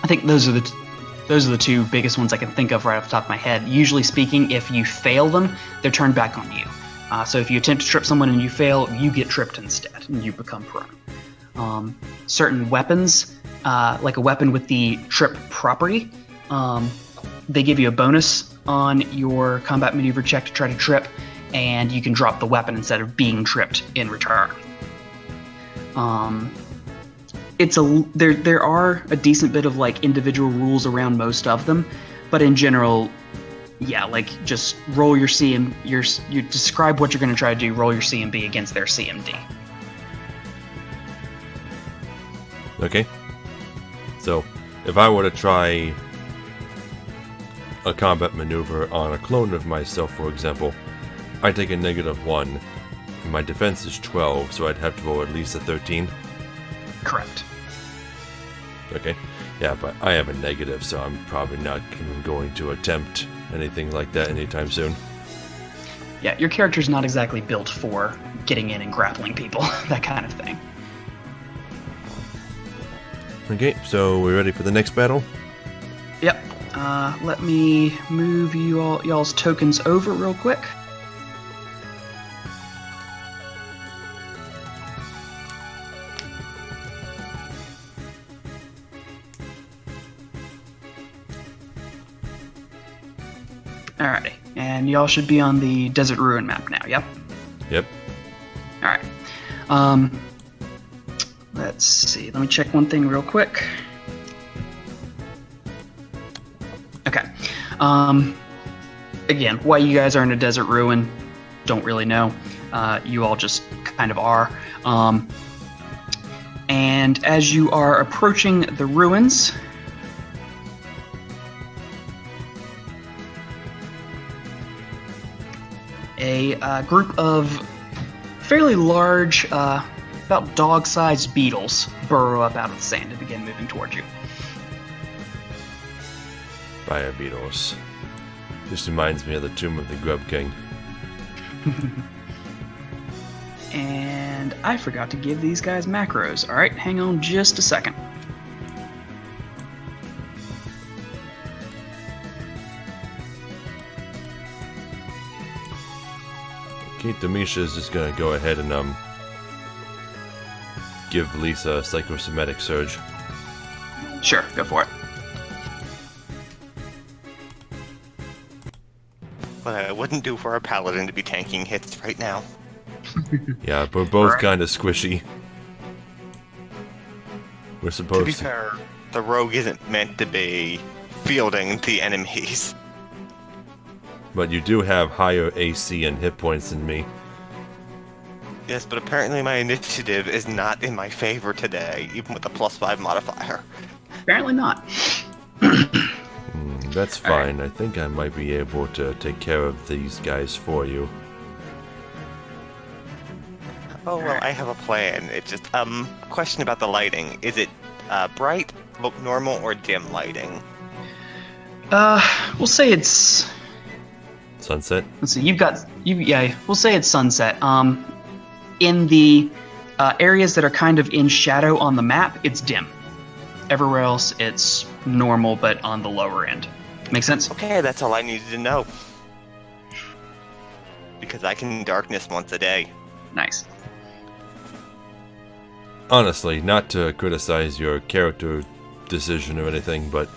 think those are Those are the two biggest ones I can think of right off the top of my head. Usually speaking, if you fail them, they're turned back on you. So if you attempt to trip someone and you fail, you get tripped instead, and you become prone. Certain weapons, like a weapon with the trip property, they give you a bonus on your combat maneuver check to try to trip, and you can drop the weapon instead of being tripped in return. There are a decent bit of like individual rules around most of them, but in general, yeah, like just roll your CM, you describe what you're going to try to do, roll your CMB against their CMD. Okay. So, if I were to try a combat maneuver on a clone of myself, for example, I take a -1, and my defense is 12, so I'd have to roll at least a 13. Correct. Okay. Yeah, but I have a negative, so I'm probably not even going to attempt anything like that anytime soon. Yeah, your character's not exactly built for getting in and grappling people, that kind of thing. Okay, so we're ready for the next battle? Yep. Let me move y'all's tokens over real quick. Alrighty, and y'all should be on the Desert Ruin map now, yep? Yep. Alright. Let's see, let me check one thing real quick. Okay. Again, why you guys are in a Desert Ruin, don't really know. You all just kind of are. And as you are approaching the ruins, a group of fairly large, about dog-sized beetles burrow up out of the sand and begin moving towards you. Fire beetles. This reminds me of the Tomb of the Grub King. And I forgot to give these guys macros. Alright, hang on just a second. Okay, Demisha's just gonna go ahead and give Lisa a psychosomatic surge. Sure, go for it. What I wouldn't do for a paladin to be tanking hits right now. Yeah, we're both Alright. kind of squishy. We're To be supposed to. fair, the rogue isn't meant to be fielding the enemies. But you do have higher AC and hit points than me. Yes, but apparently my initiative is not in my favor today, even with the +5 modifier. Apparently not. That's fine. I think I might be able to take care of these guys for you. Oh, well, I have a plan. It's just, question about the lighting. Is it, bright, normal, or dim lighting? We'll say it's... Sunset? Let's see, yeah, we'll say it's sunset. In the areas that are kind of in shadow on the map, it's dim. Everywhere else, it's normal, but on the lower end. Make sense? Okay, that's all I needed to know. Because I can darkness once a day. Nice. Honestly, not to criticize your character decision or anything, but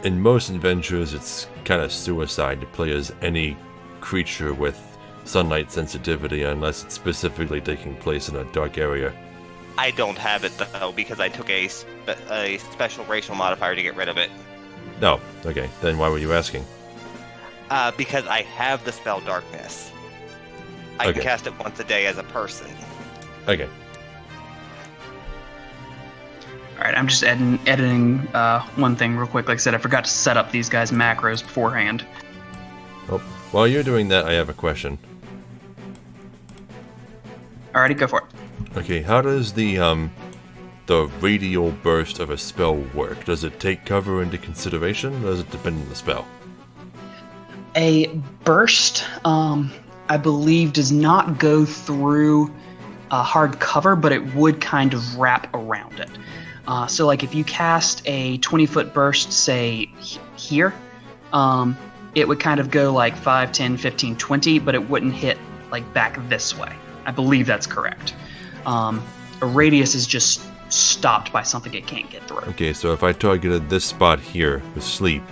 in most adventures, it's kind of suicide to play as any creature with sunlight sensitivity unless it's specifically taking place in a dark area. I don't have it, though, because I took a special racial modifier to get rid of it. No, okay, then why were you asking? Because I have the spell Darkness. I Okay. can cast it once a day as a person. Okay. Alright, I'm just editing one thing real quick. Like I said, I forgot to set up these guys' macros beforehand. Oh, while you're doing that, I have a question. Alrighty, go for it. Okay, how does the radial burst of a spell work? Does it take cover into consideration, or does it depend on the spell? A burst, I believe, does not go through hard cover, but it would kind of wrap around it. So like if you cast a 20-foot burst, say here, it would kind of go like 5, 10, 15, 20, but it wouldn't hit like back this way. I believe that's correct. A radius is just stopped by something it can't get through. Okay, so if I targeted this spot here with sleep,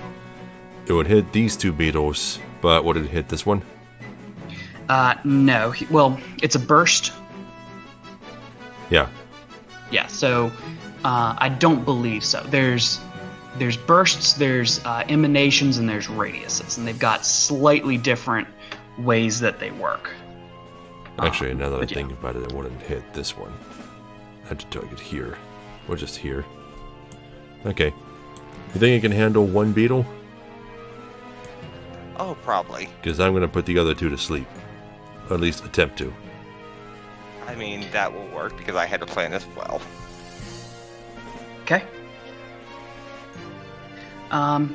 it would hit these two beetles, but would it hit this one? No. Well, it's a burst. Yeah. Yeah, so I don't believe so. There's bursts, there's emanations, and there's radiuses, and they've got slightly different ways that they work. Actually, now that I yeah. think about it, it wouldn't hit this one. I had to target here. Or just here. Okay. You think it can handle one beetle? Oh, probably. Because I'm going to put the other two to sleep. Or at least attempt to. I mean, that will work because I had a plan as well. Okay.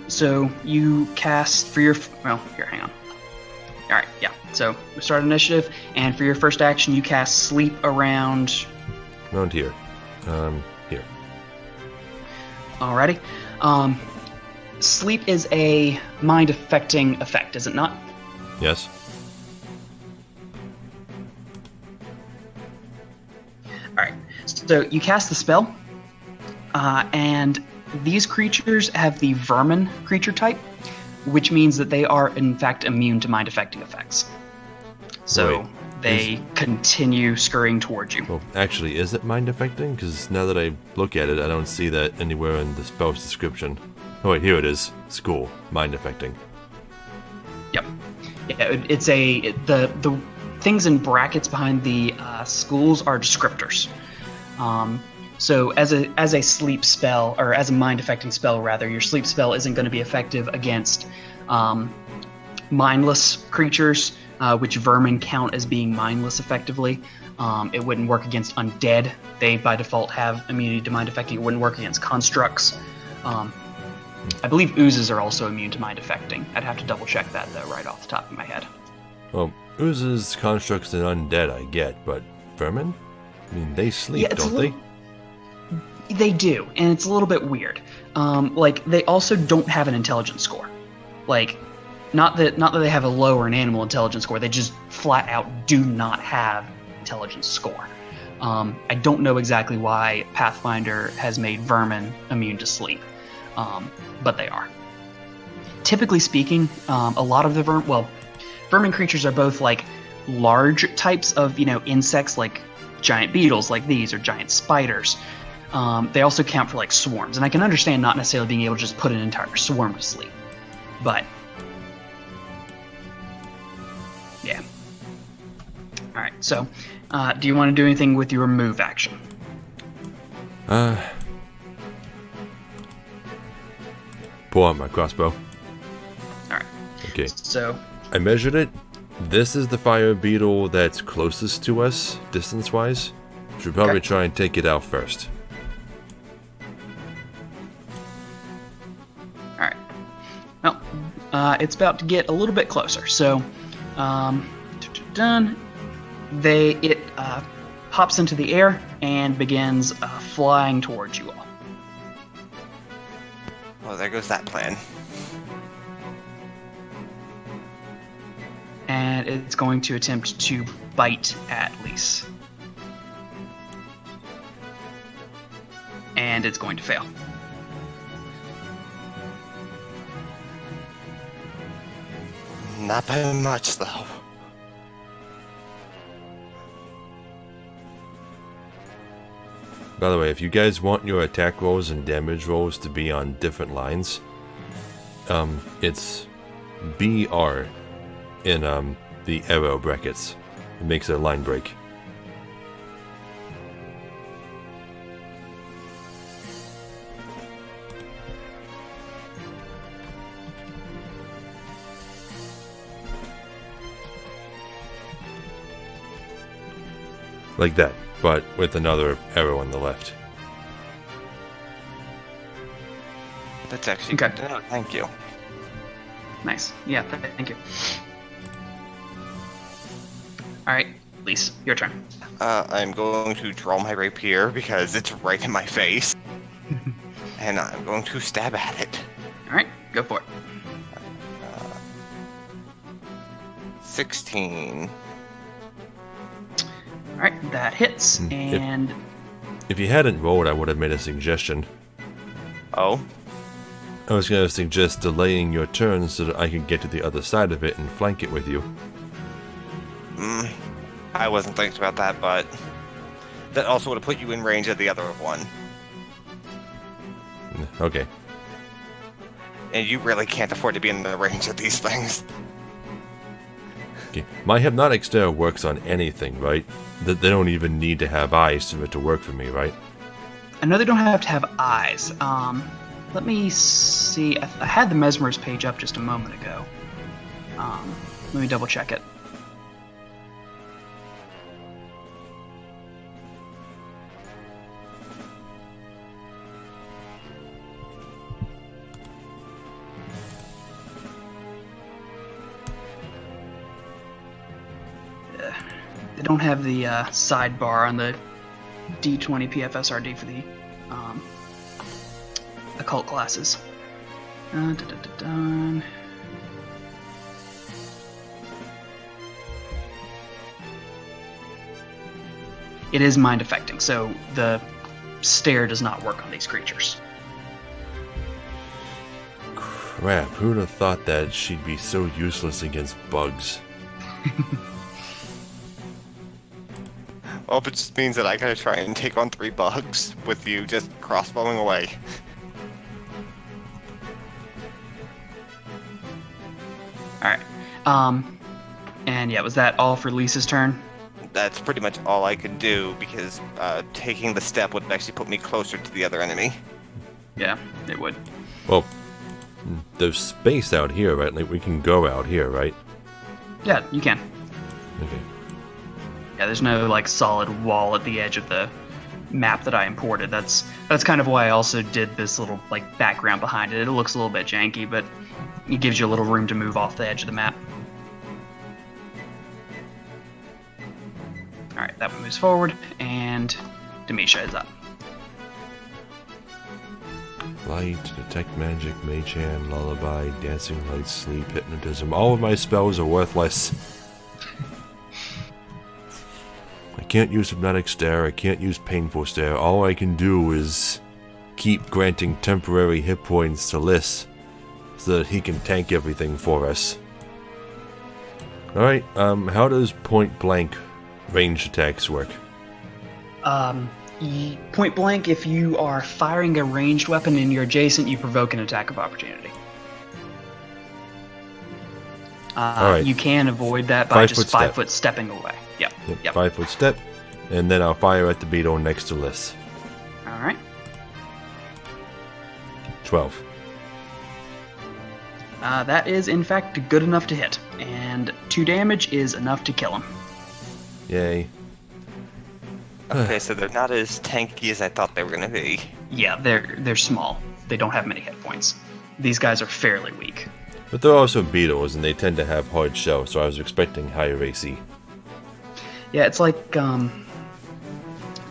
So you cast for your... Well, here, hang on. Alright, yeah. So we start initiative, and for your first action, you cast Sleep around... Around here. Here. Alrighty. Sleep is a mind-affecting effect, is it not? Yes. Alright. So you cast the spell, and these creatures have the vermin creature type, which means that they are, in fact, immune to mind-affecting effects. So Wait, they continue scurrying towards you. Well, actually, is it mind affecting? Because now that I look at it, I don't see that anywhere in the spell's description. Oh wait, here it is. School. Mind affecting. Yep. Yeah, the things in brackets behind the schools are descriptors. So as a sleep spell, or as a mind affecting spell rather, your sleep spell isn't going to be effective against mindless creatures, which vermin count as being mindless effectively. It wouldn't work against undead. They by default have immunity to mind affecting. It wouldn't work against constructs. I believe oozes are also immune to mind affecting. I'd have to double check that though, right off the top of my head. Well, oozes, constructs, and undead I get, but vermin? I mean, they sleep, don't they? They do, and it's a little bit weird. Like, they also don't have an intelligence score. Like, not that they have a low or an animal intelligence score, they just flat out do not have intelligence score. I don't know exactly why Pathfinder has made vermin immune to sleep, but they are. Typically speaking, a lot of the vermin creatures are both like large types of, insects, like giant beetles like these, or giant spiders. They also count for like swarms, and I can understand not necessarily being able to just put an entire swarm to sleep, but yeah. All right. So, do you want to do anything with your move action? Pull out my crossbow. All right. Okay. So, I measured it. This is the fire beetle that's closest to us, distance-wise. Should probably try and take it out first. all right. Well, it's about to get a little bit closer. So, done. It pops into the air and begins flying towards you all. Well, there goes that plan. And it's going to attempt to bite at Lise. And it's going to fail. Not by much, though. By the way, if you guys want your attack rolls and damage rolls to be on different lines, it's BR in the arrow brackets. It makes a line break. Like that, but with another arrow on the left. That's actually Okay. good to know. Thank you. Nice. Yeah, thank you. Alright. Lise, your turn. I'm going to draw my rapier because it's right in my face. And I'm going to stab at it. Alright, go for it. 16. Alright, that hits, and... If you hadn't rolled, I would have made a suggestion. Oh? I was going to suggest delaying your turn so that I could get to the other side of it and flank it with you. I wasn't thinking about that, but that also would have put you in range of the other one. Okay. And you really can't afford to be in the range of these things. Okay. My hypnotic stare works on anything, right? That they don't even need to have eyes for it to work for me, right? I know they don't have to have eyes. Let me see. I had the Mesmer's page up just a moment ago. Let me double check it. They don't have the sidebar on the D20 PFSRD for the occult classes. It is mind affecting, so the stare does not work on these creatures. Crap, who would have thought that she'd be so useless against bugs? Well, it just means that I gotta try and take on 3 bugs with you just crossbowing away. Alright. And yeah, was that all for Lisa's turn? That's pretty much all I could do because taking the step would actually put me closer to the other enemy. Yeah, it would. Well, there's space out here, right? Like, we can go out here, right? Yeah, you can. Okay. Yeah, there's no like solid wall at the edge of the map that I imported. That's kind of why I also did this little like background behind it. It looks a little bit janky, but it gives you a little room to move off the edge of the map. Alright, that one moves forward, and Demisha is up. Light, detect magic, mage hand, lullaby, dancing light, sleep, hypnotism. All of my spells are worthless. I can't use hypnotic stare, I can't use painful stare. All I can do is keep granting temporary hit points to Liss so that he can tank everything for us. Alright, how does point blank ranged attacks work? Point blank, if you are firing a ranged weapon and you're adjacent, you provoke an attack of opportunity. Alright. You can avoid that by just 5 step. foot stepping away. Yep. 5 foot step, and then I'll fire at the beetle next to Liss. Alright. 12. That is, in fact, good enough to hit. And 2 damage is enough to kill him. Yay. Okay, so they're not as tanky as I thought they were gonna be. Yeah, they're small. They don't have many hit points. These guys are fairly weak. But they're also beetles, and they tend to have hard shells, so I was expecting higher AC. Yeah, it's like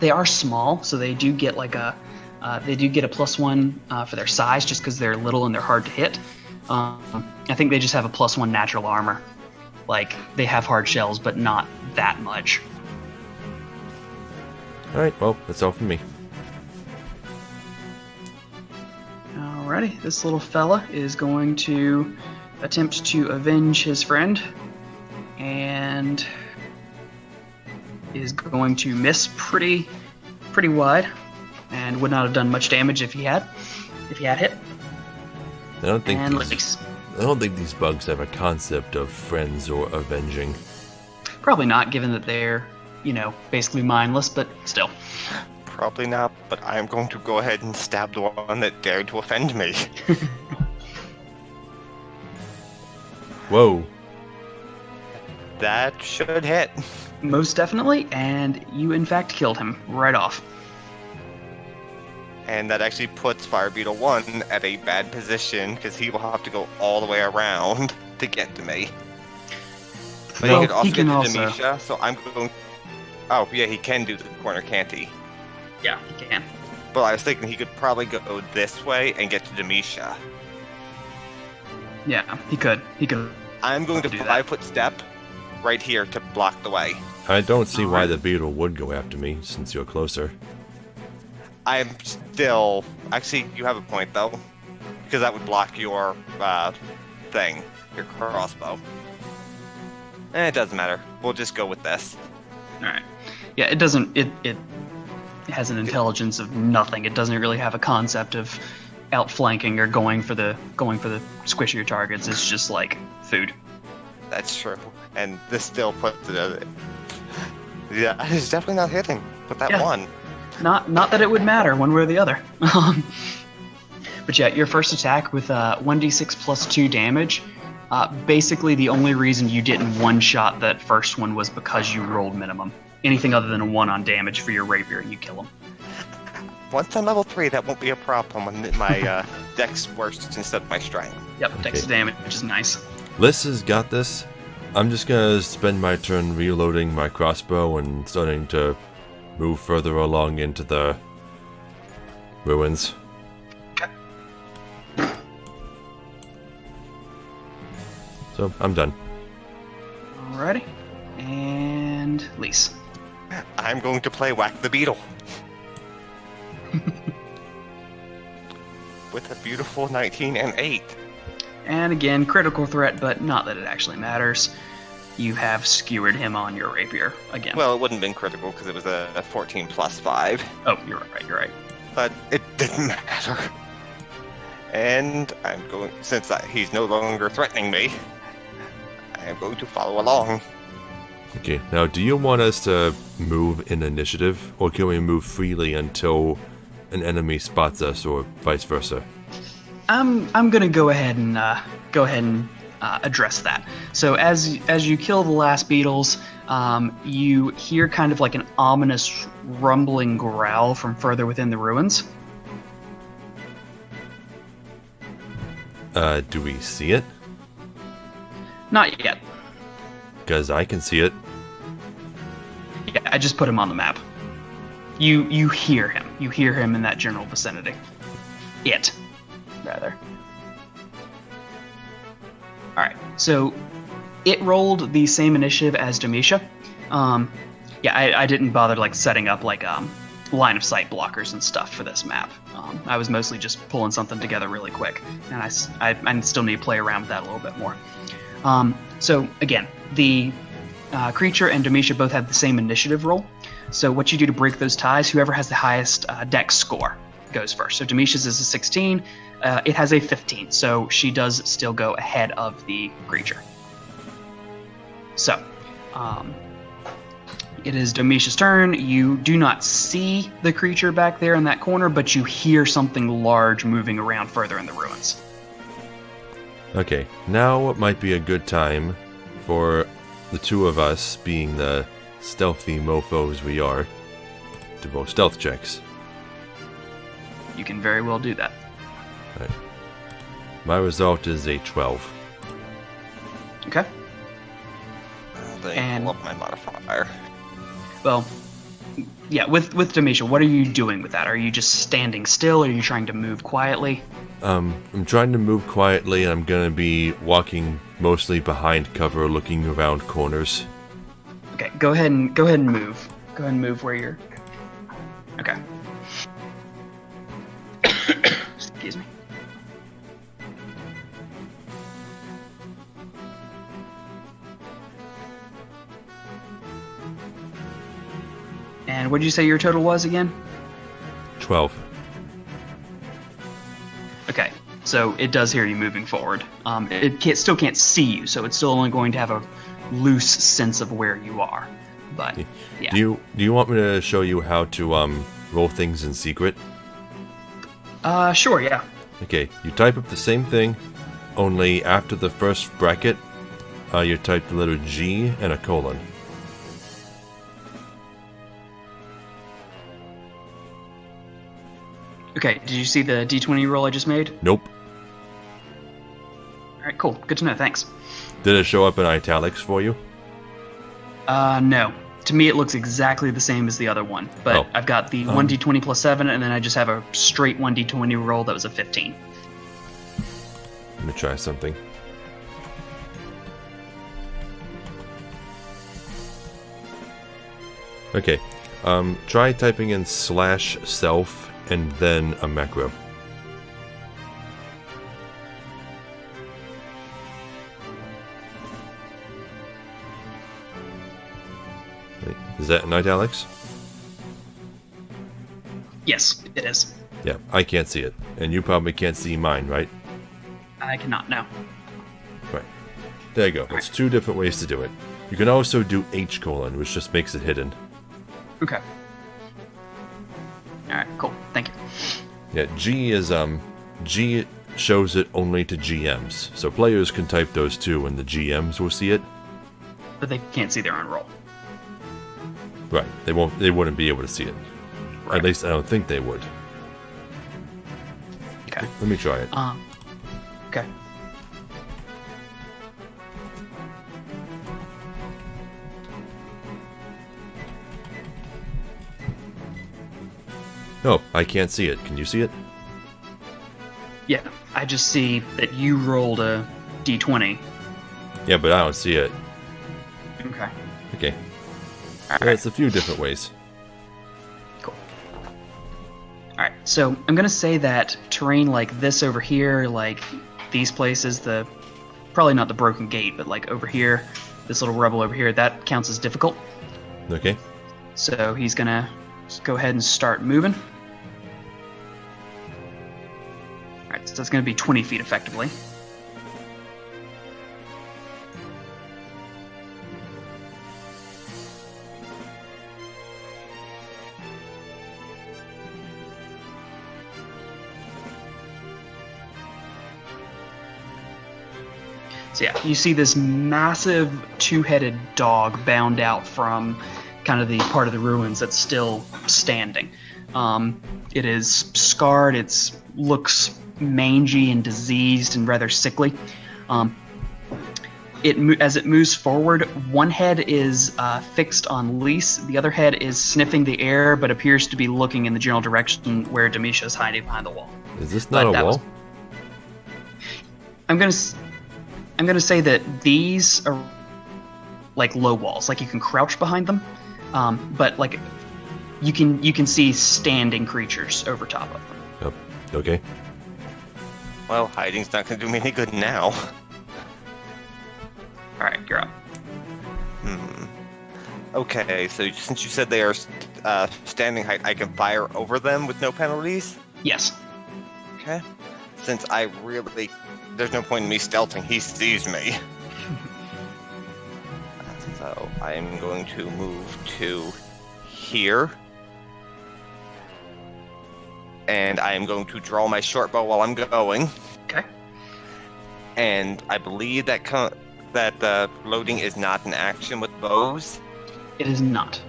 they are small, so they do get like a +1 for their size, just because they're little and they're hard to hit. I think they just have a +1 natural armor. Like they have hard shells, but not that much. Alright, well, that's all from me. Alrighty, this little fella is going to attempt to avenge his friend, and is going to miss pretty wide, and would not have done much damage if he had hit. I don't think And these, I don't think these bugs have a concept of friends or avenging. Probably not, given that they're, basically mindless, but still. Probably not, but I am going to go ahead and stab the one that dared to offend me. Whoa. That should hit. Most definitely, and you in fact killed him right off. And that actually puts Fire Beetle 1 at a bad position, because he will have to go all the way around to get to me. But Well, he could also he can get to also- Demisha, so I'm going Oh, yeah, he can do the corner, can't he? Yeah, he can. But I was thinking he could probably go this way and get to Demisha. Yeah, he could. He could. I'm going to Do that. 5 foot step right here to block the way. I don't see why Alright. the beetle would go after me, since you're closer. I'm still... Actually, you have a point, though. Because that would block your thing. Your crossbow. It doesn't matter. We'll just go with this. All right. Yeah, it doesn't. It has an intelligence of nothing. It doesn't really have a concept of outflanking or going for the squishier targets. It's just like food. That's true. And this still puts it... Yeah, it's definitely not hitting. But that Yeah. one. Not that it would matter one way or the other. But yeah, your first attack with 1d6 plus 2 damage. Basically, the only reason you didn't one-shot that first one was because you rolled minimum. Anything other than a 1 on damage for your rapier, you kill him. Once I'm level 3, that won't be a problem when my dex works instead of my strength. Yep, dex Okay. damage, which is nice. Liz has got this. I'm just gonna spend my turn reloading my crossbow and starting to move further along into the ruins. Okay. So, I'm done. Alrighty. And Lise. I'm going to play Whack the Beetle. With a beautiful 19 and 8. And again, critical threat, but not that it actually matters. You have skewered him on your rapier again. Well, it wouldn't have been critical because it was a 14 plus 5. Oh, you're right. But it didn't matter. And I'm going, since he's no longer threatening me, I am going to follow along. Okay, now do you want us to move in initiative, or can we move freely until an enemy spots us, or vice versa? I'm gonna go ahead and address that. So as you kill the last beetles, you hear kind of like an ominous rumbling growl from further within the ruins. Do we see it? Not yet. Because I can see it. Yeah, I just put him on the map. You hear him. You hear him in that general vicinity. It, rather. Alright, so it rolled the same initiative as Demisha. I didn't bother like setting up like line of sight blockers and stuff for this map. I was mostly just pulling something together really quick, and I still need to play around with that a little bit more. So again, the creature and Demisha both have the same initiative roll. So what you do to break those ties, whoever has the highest dex score goes first. So Demisha's is a 16. It has a 15, so she does still go ahead of the creature. So, it is Demisha's turn. You do not see the creature back there in that corner, but you hear something large moving around further in the ruins. Okay, now might be a good time for the two of us, being the stealthy mofos we are, to roll stealth checks. You can very well do that. Right. My result is a 12. Okay? Then And- pull up my modifier. Well, yeah, with Demisha, what are you doing with that? Are you just standing still, or are you trying to move quietly? I'm trying to move quietly, and I'm gonna be walking mostly behind cover, looking around corners. Okay, go ahead and move. Go ahead and move where you're. Okay. Excuse me. And what did you say your total was again? 12. Okay, so it does hear you moving forward. It still can't see you, so it's still only going to have a loose sense of where you are. But yeah. Do you want me to show you how to roll things in secret? Sure, yeah. Okay, you type up the same thing, only after the first bracket, you type the letter G and a colon. Okay, did you see the D20 roll I just made? Nope. Alright, cool. Good to know, thanks. Did it show up in italics for you? No. to me, it looks exactly the same as the other one. But I've got the 1d20 plus 7, and then I just have a straight 1d20 roll that was a 15. Let me try something. Okay. Try typing in /self and then a macro. Is that in italics? Yes, it is. Yeah, I can't see it. And you probably can't see mine, right? I cannot, no. Right. There you go. That's 2 different ways to do it. You can also do H:, which just makes it hidden. Okay. Alright, cool. Thank you. Yeah, G is, G shows it only to GMs. So players can type those too and the GMs will see it. But they can't see their own roll. Right. They wouldn't be able to see it. Right. At least I don't think they would. Okay. Let me try it. Okay. Oh, I can't see it. Can you see it? Yeah, I just see that you rolled a d20. Yeah, but I don't see it. Okay. Okay. All Yeah, right. it's a few different ways. Cool. Alright, so I'm going to say that terrain like this over here, like these places, probably not the broken gate, but like over here, this little rubble over here, that counts as difficult. Okay. So he's going to go ahead and start moving. Alright, so that's going to be 20 feet effectively. So yeah, you see this massive 2-headed dog bound out from kind of the part of the ruins that's still standing. It is scarred, it looks mangy and diseased and rather sickly. As it moves forward, one head is fixed on Lise, the other head is sniffing the air but appears to be looking in the general direction where Demisha is hiding behind the wall. Is this not a wall? I'm gonna say that these are like low walls, like you can crouch behind them, but like you can see standing creatures over top of them. Yep. Okay. Well, hiding's not going to do me any good now. All right, you're up. Okay, so since you said they are standing height, I can fire over them with no penalties? Yes. Okay. Since there's no point in me stealthing, he sees me. So I am going to move to here. And I am going to draw my short bow while I'm going. Okay. And I believe that the loading is not an action with bows. It is not.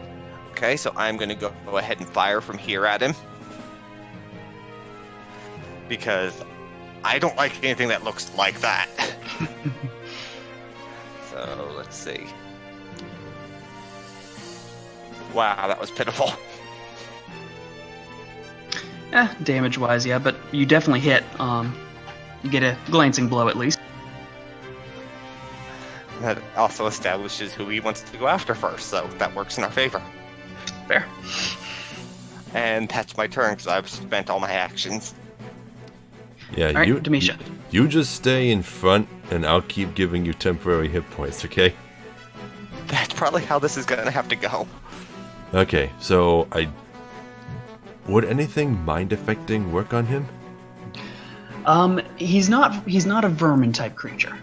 Okay, so I'm going to go ahead and fire from here at him. Because I don't like anything that looks like that. So, let's see. Wow, that was pitiful. Damage-wise, yeah, but you definitely hit. You get a glancing blow at least. That also establishes who he wants to go after first, so that works in our favor. Fair. And that's my turn, because I've spent all my actions. Yeah, All right, Demisha. You just stay in front, and I'll keep giving you temporary hit points, okay? That's probably how this is going to have to go. Okay, so would anything mind-affecting work on him? He's not a vermin type creature.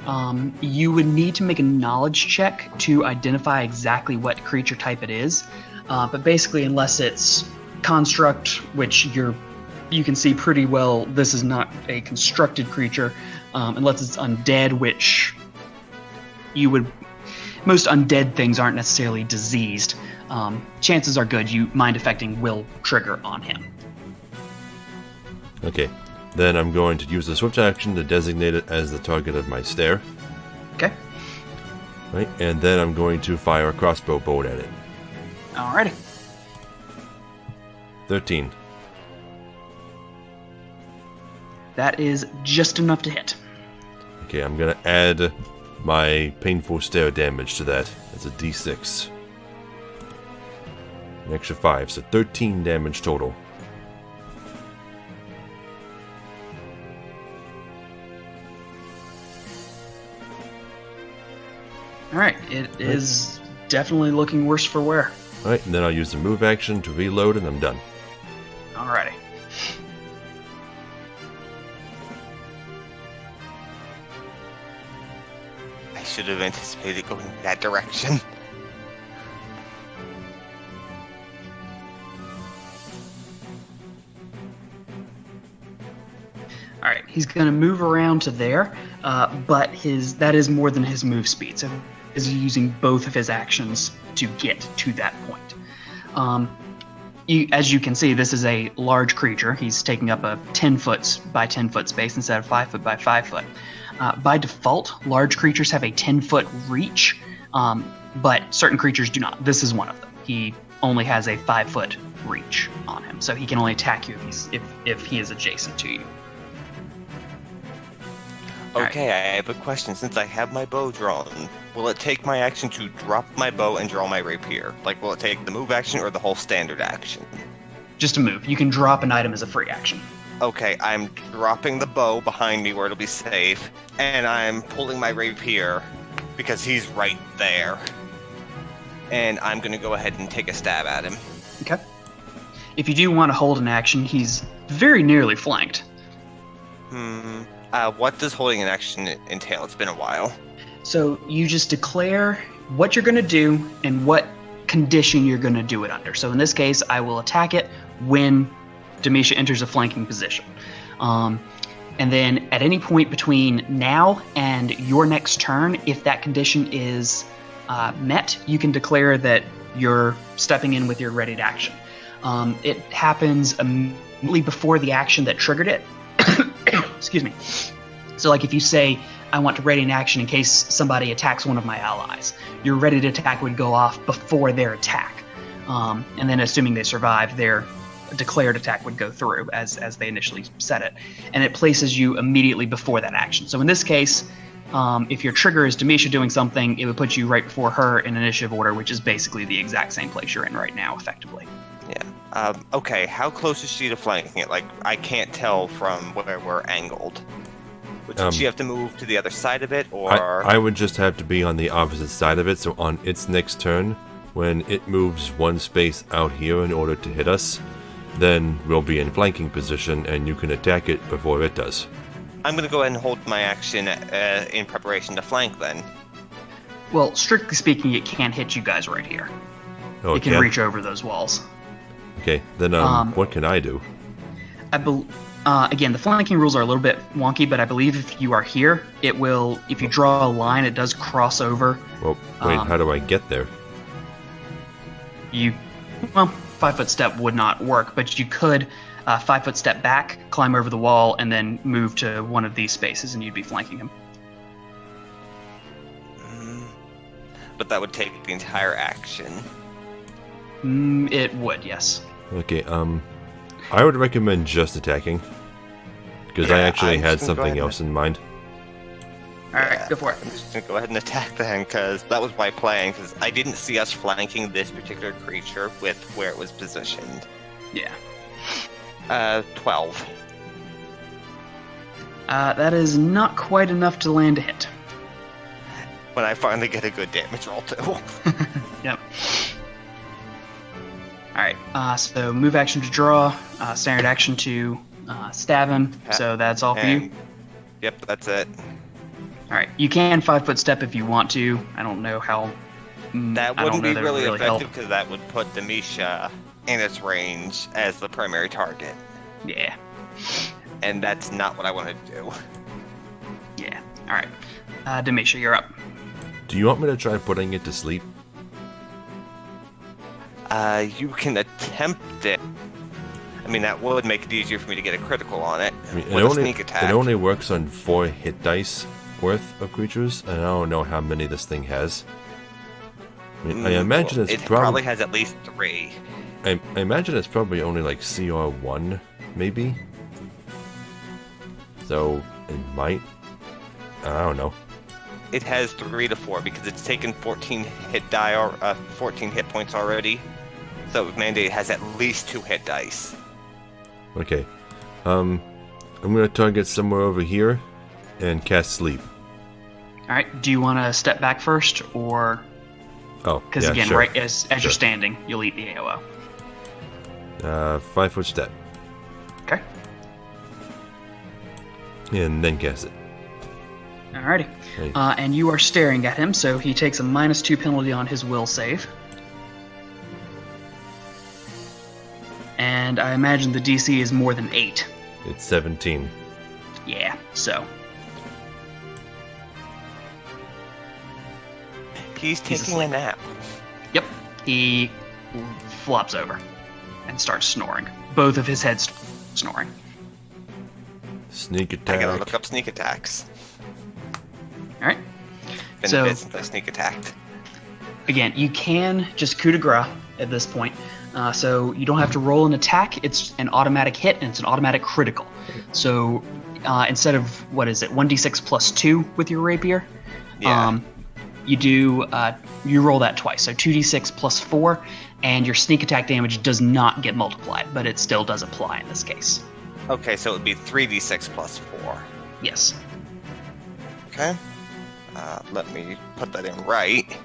You would need to make a knowledge check to identify exactly what creature type it is. But basically, unless it's construct, which you can see pretty well, this is not a constructed creature. Unless it's undead, which most undead things aren't necessarily diseased. Chances are good mind affecting will trigger on him. Okay. Then I'm going to use the swift action to designate it as the target of my stare. Okay. Right, and then I'm going to fire a crossbow bolt at it. Alrighty. 13. That is just enough to hit. Okay, I'm gonna add my painful stare damage to that as a d6. An extra 5, so 13 damage total. Alright, it is definitely looking worse for wear. Alright, and then I'll use the move action to reload and I'm done. Alrighty. I should have anticipated going that direction. Alright, he's going to move around to there, but that is more than his move speed, so he's using both of his actions to get to that point. As you can see, this is a large creature. He's taking up a 10-foot by 10-foot space instead of 5-foot by 5-foot. By default, large creatures have a 10-foot reach, but certain creatures do not. This is one of them. He only has a 5-foot reach on him, so he can only attack you if he is adjacent to you. Okay, I have a question. Since I have my bow drawn, will it take my action to drop my bow and draw my rapier? Like, will it take the move action or the whole standard action? Just a move. You can drop an item as a free action. Okay, I'm dropping the bow behind me where it'll be safe, and I'm pulling my rapier because he's right there. And I'm going to go ahead and take a stab at him. Okay. If you do want to hold an action, he's very nearly flanked. What does holding an action entail? It's been a while. So you just declare what you're going to do and what condition you're going to do it under. So in this case, I will attack it when Demisha enters a flanking position. And then at any point between now and your next turn, if that condition is met, you can declare that you're stepping in with your readied action. It happens immediately before the action that triggered it. Excuse me. So like if you say, I want to ready an action in case somebody attacks one of my allies, your ready to attack would go off before their attack. And then assuming they survive, their declared attack would go through as they initially set it. And it places you immediately before that action. So in this case, if your trigger is Demisha doing something, it would put you right before her in initiative order, which is basically the exact same place you're in right now, effectively. Yeah. Okay, how close is she to flanking it? Like, I can't tell from where we're angled. Would she have to move to the other side of it, or...? I would just have to be on the opposite side of it, so on its next turn, when it moves one space out here in order to hit us, then we'll be in flanking position, and you can attack it before it does. I'm going to go ahead and hold my action in preparation to flank, then. Well, strictly speaking, it can't hit you guys right here. Oh, it can reach over those walls. Okay, then what can I do? Again, the flanking rules are a little bit wonky, but I believe if you are here, it will, if you draw a line, it does cross over. Well, wait, how do I get there? 5-foot step would not work, but you could 5-foot step back, climb over the wall, and then move to one of these spaces, and you'd be flanking him. But that would take the entire action. It would, yes. Okay, I would recommend just attacking, because I actually had something else in mind. Alright, go for it. I'm just going to go ahead and attack then, because that was my plan, because I didn't see us flanking this particular creature with where it was positioned. Yeah. 12. That is not quite enough to land a hit. When I finally get a good damage roll, too. Yep. Alright, so move action to draw, standard action to stab him, so that's all for you? Yep, that's it. Alright, you can 5-foot step if you want to. I don't know how... That wouldn't be really effective, because that would put Demisha in its range as the primary target. Yeah. And that's not what I want to do. Yeah, alright. Demisha, you're up. Do you want me to try putting it to sleep? You can attempt it. I mean, that would make it easier for me to get a critical on it. I mean, with a sneak attack. It only works on 4 hit dice worth of creatures, and I don't know how many this thing has. I mean, I imagine it's it probably has at least 3. I imagine it's probably only like CR1, maybe. So it might. I don't know. It has 3 to 4 because it's taken 14 14 hit points already. So it would mandate it has at least 2 hit dice. Okay. I'm gonna target somewhere over here and cast sleep. All right. Do you want to step back first, or Oh, because yeah, again, sure. right as Sure. you're standing, you'll eat the AOO. 5-foot step, Okay. and then cast it. Alrighty. Hey. And you are staring at him, so he takes a -2 penalty on his will save. And I imagine the DC is more than 8. It's 17. Yeah, so. He's taking asleep. a nap. Yep. He flops over and starts snoring. Both of his heads snoring. Sneak I gotta attack. look up sneak attacks. Alright. Been So- a bit since I sneak attacked. Again, you can just coup de grace at this point. So you don't have to roll an attack. It's an automatic hit, and it's an automatic critical. So instead of, 1d6 plus 2 with your rapier, Yeah. you roll that twice. So 2d6 plus 4, and your sneak attack damage does not get multiplied, but it still does apply in this case. Okay, so it would be 3d6 plus 4. Yes. Okay. Let me put that in right.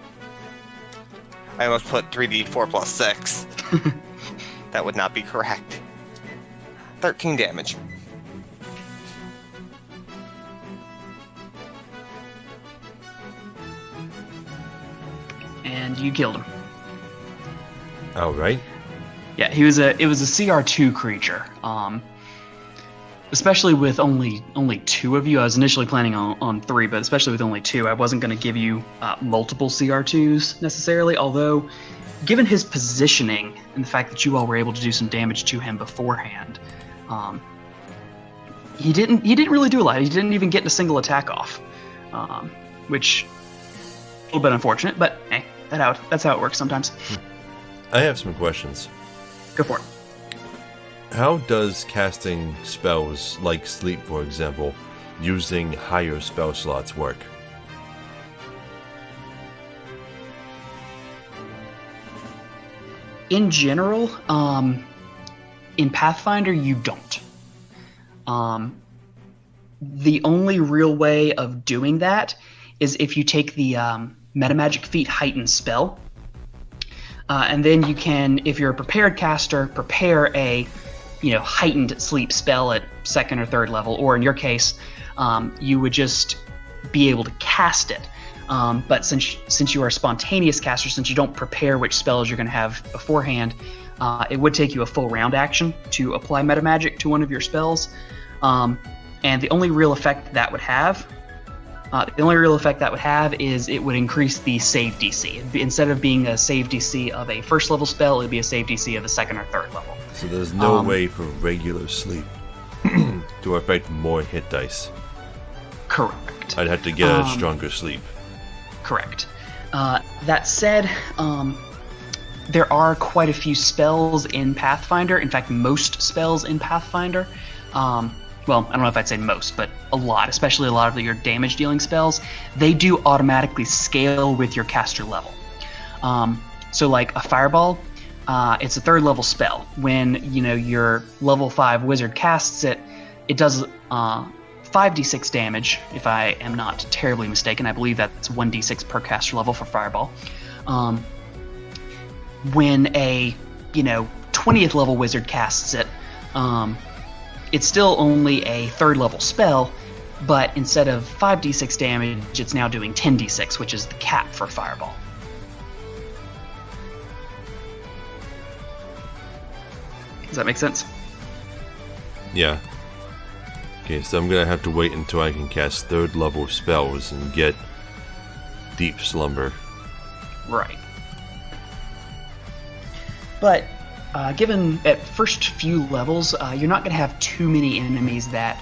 I almost put 3d4 plus 6. That would not be correct. 13 damage. And you killed him. All right. Yeah, it was a CR2 creature. Especially with only 2 of you. I was initially planning on 3, but especially with only 2, I wasn't going to give you multiple CR2s necessarily. Although, given his positioning and the fact that you all were able to do some damage to him beforehand, he didn't really do a lot. He didn't even get a single attack off, which a little bit unfortunate. But hey, that's how it works sometimes. I have some questions. Go for it. How does casting spells like sleep, for example, using higher spell slots work? In general, in Pathfinder, you don't. The only real way of doing that is if you take the Metamagic Feat Heightened spell, and then you can, if you're a prepared caster, prepare a heightened sleep spell at 2nd or 3rd level, or in your case, you would just be able to cast it. But since you are a spontaneous caster, since you don't prepare which spells you're going to have beforehand, it would take you a full round action to apply metamagic to one of your spells. And the only real effect that would have, is it would increase the save DC. Instead of being a save DC of a 1st level spell, it would be a save DC of a 2nd or 3rd level. So there's no way for regular sleep to affect more hit dice. Correct. I'd have to get a stronger sleep. Correct. That said, there are quite a few spells in Pathfinder. In fact, most spells in Pathfinder. Well, I don't know if I'd say most, but a lot, especially a lot of your damage-dealing spells, they do automatically scale with your caster level. So like a fireball, it's a 3rd level spell. When your level 5 wizard casts it, it does 5d6 damage, if I am not terribly mistaken. I believe that's 1d6 per caster level for fireball. When a 20th level wizard casts it, it's still only a 3rd level spell, but instead of 5d6 damage, it's now doing 10d6, which is the cap for fireball. Does that make sense? Yeah. Okay, so I'm gonna have to wait until I can cast 3rd level spells and get deep slumber. Right. But given at first few levels, you're not going to have too many enemies that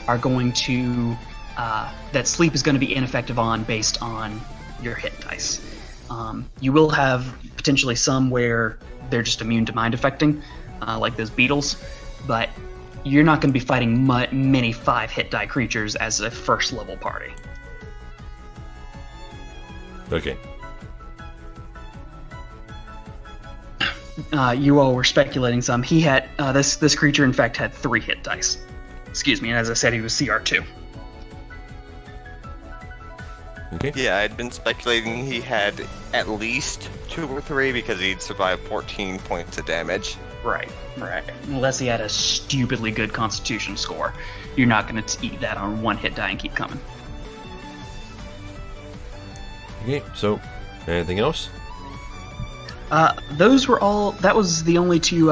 are going to that sleep is going to be ineffective on based on your hit dice. You will have potentially some where they're just immune to mind affecting, like those beetles, but you're not going to be fighting many 5 hit die creatures as a first level party. Okay. You all were speculating some. He had this creature, in fact, had 3 hit dice. Excuse me, and as I said, he was CR2. Okay. Yeah, I'd been speculating he had at least 2 or 3 because he'd survived 14 points of damage. Right. Unless he had a stupidly good Constitution score, you're not going to eat that on 1 hit die and keep coming. Okay, so, anything else? Those were all. That was the only 2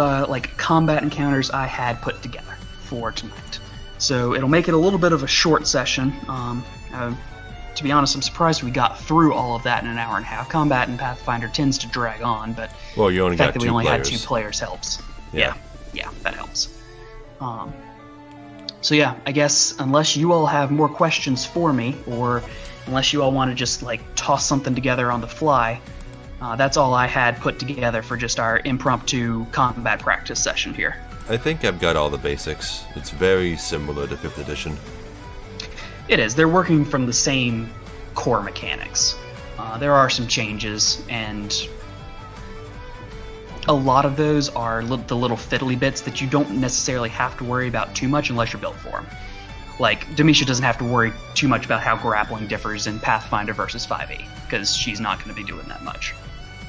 combat encounters I had put together for tonight. So it'll make it a little bit of a short session. To be honest, I'm surprised we got through all of that in an hour and a half. Combat in Pathfinder tends to drag on, but well, you only the fact got that we 2 only players. had 2 players helps. Yeah, that helps. So yeah, I guess unless you all have more questions for me, or unless you all want to just toss something together on the fly, that's all I had put together for just our impromptu combat practice session here. I think I've got all the basics. It's very similar to 5th edition. It is. They're working from the same core mechanics. There are some changes, and a lot of those are the little fiddly bits that you don't necessarily have to worry about too much unless you're built for them. Like, Demisha doesn't have to worry too much about how grappling differs in Pathfinder versus 5e, because she's not going to be doing that much.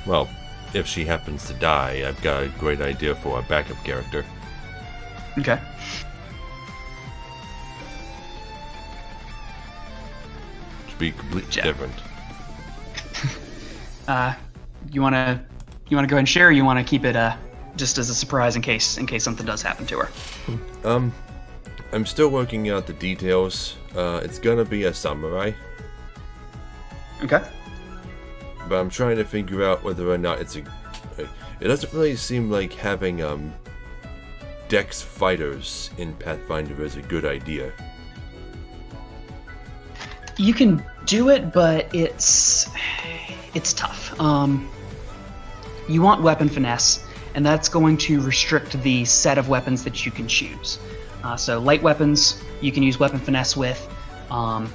Well, if she happens to die, I've got a great idea for a backup character. Okay. To be completely Yeah. different. You wanna go ahead and share, or you wanna keep it just as a surprise in case something does happen to her? I'm still working out the details. It's gonna be a samurai, Okay. but I'm trying to figure out whether or not it's a. It doesn't really seem like having Dex fighters in Pathfinder is a good idea. You can do it, but it's tough. You want weapon finesse, and that's going to restrict the set of weapons that you can choose. So light weapons, you can use weapon finesse with. I'm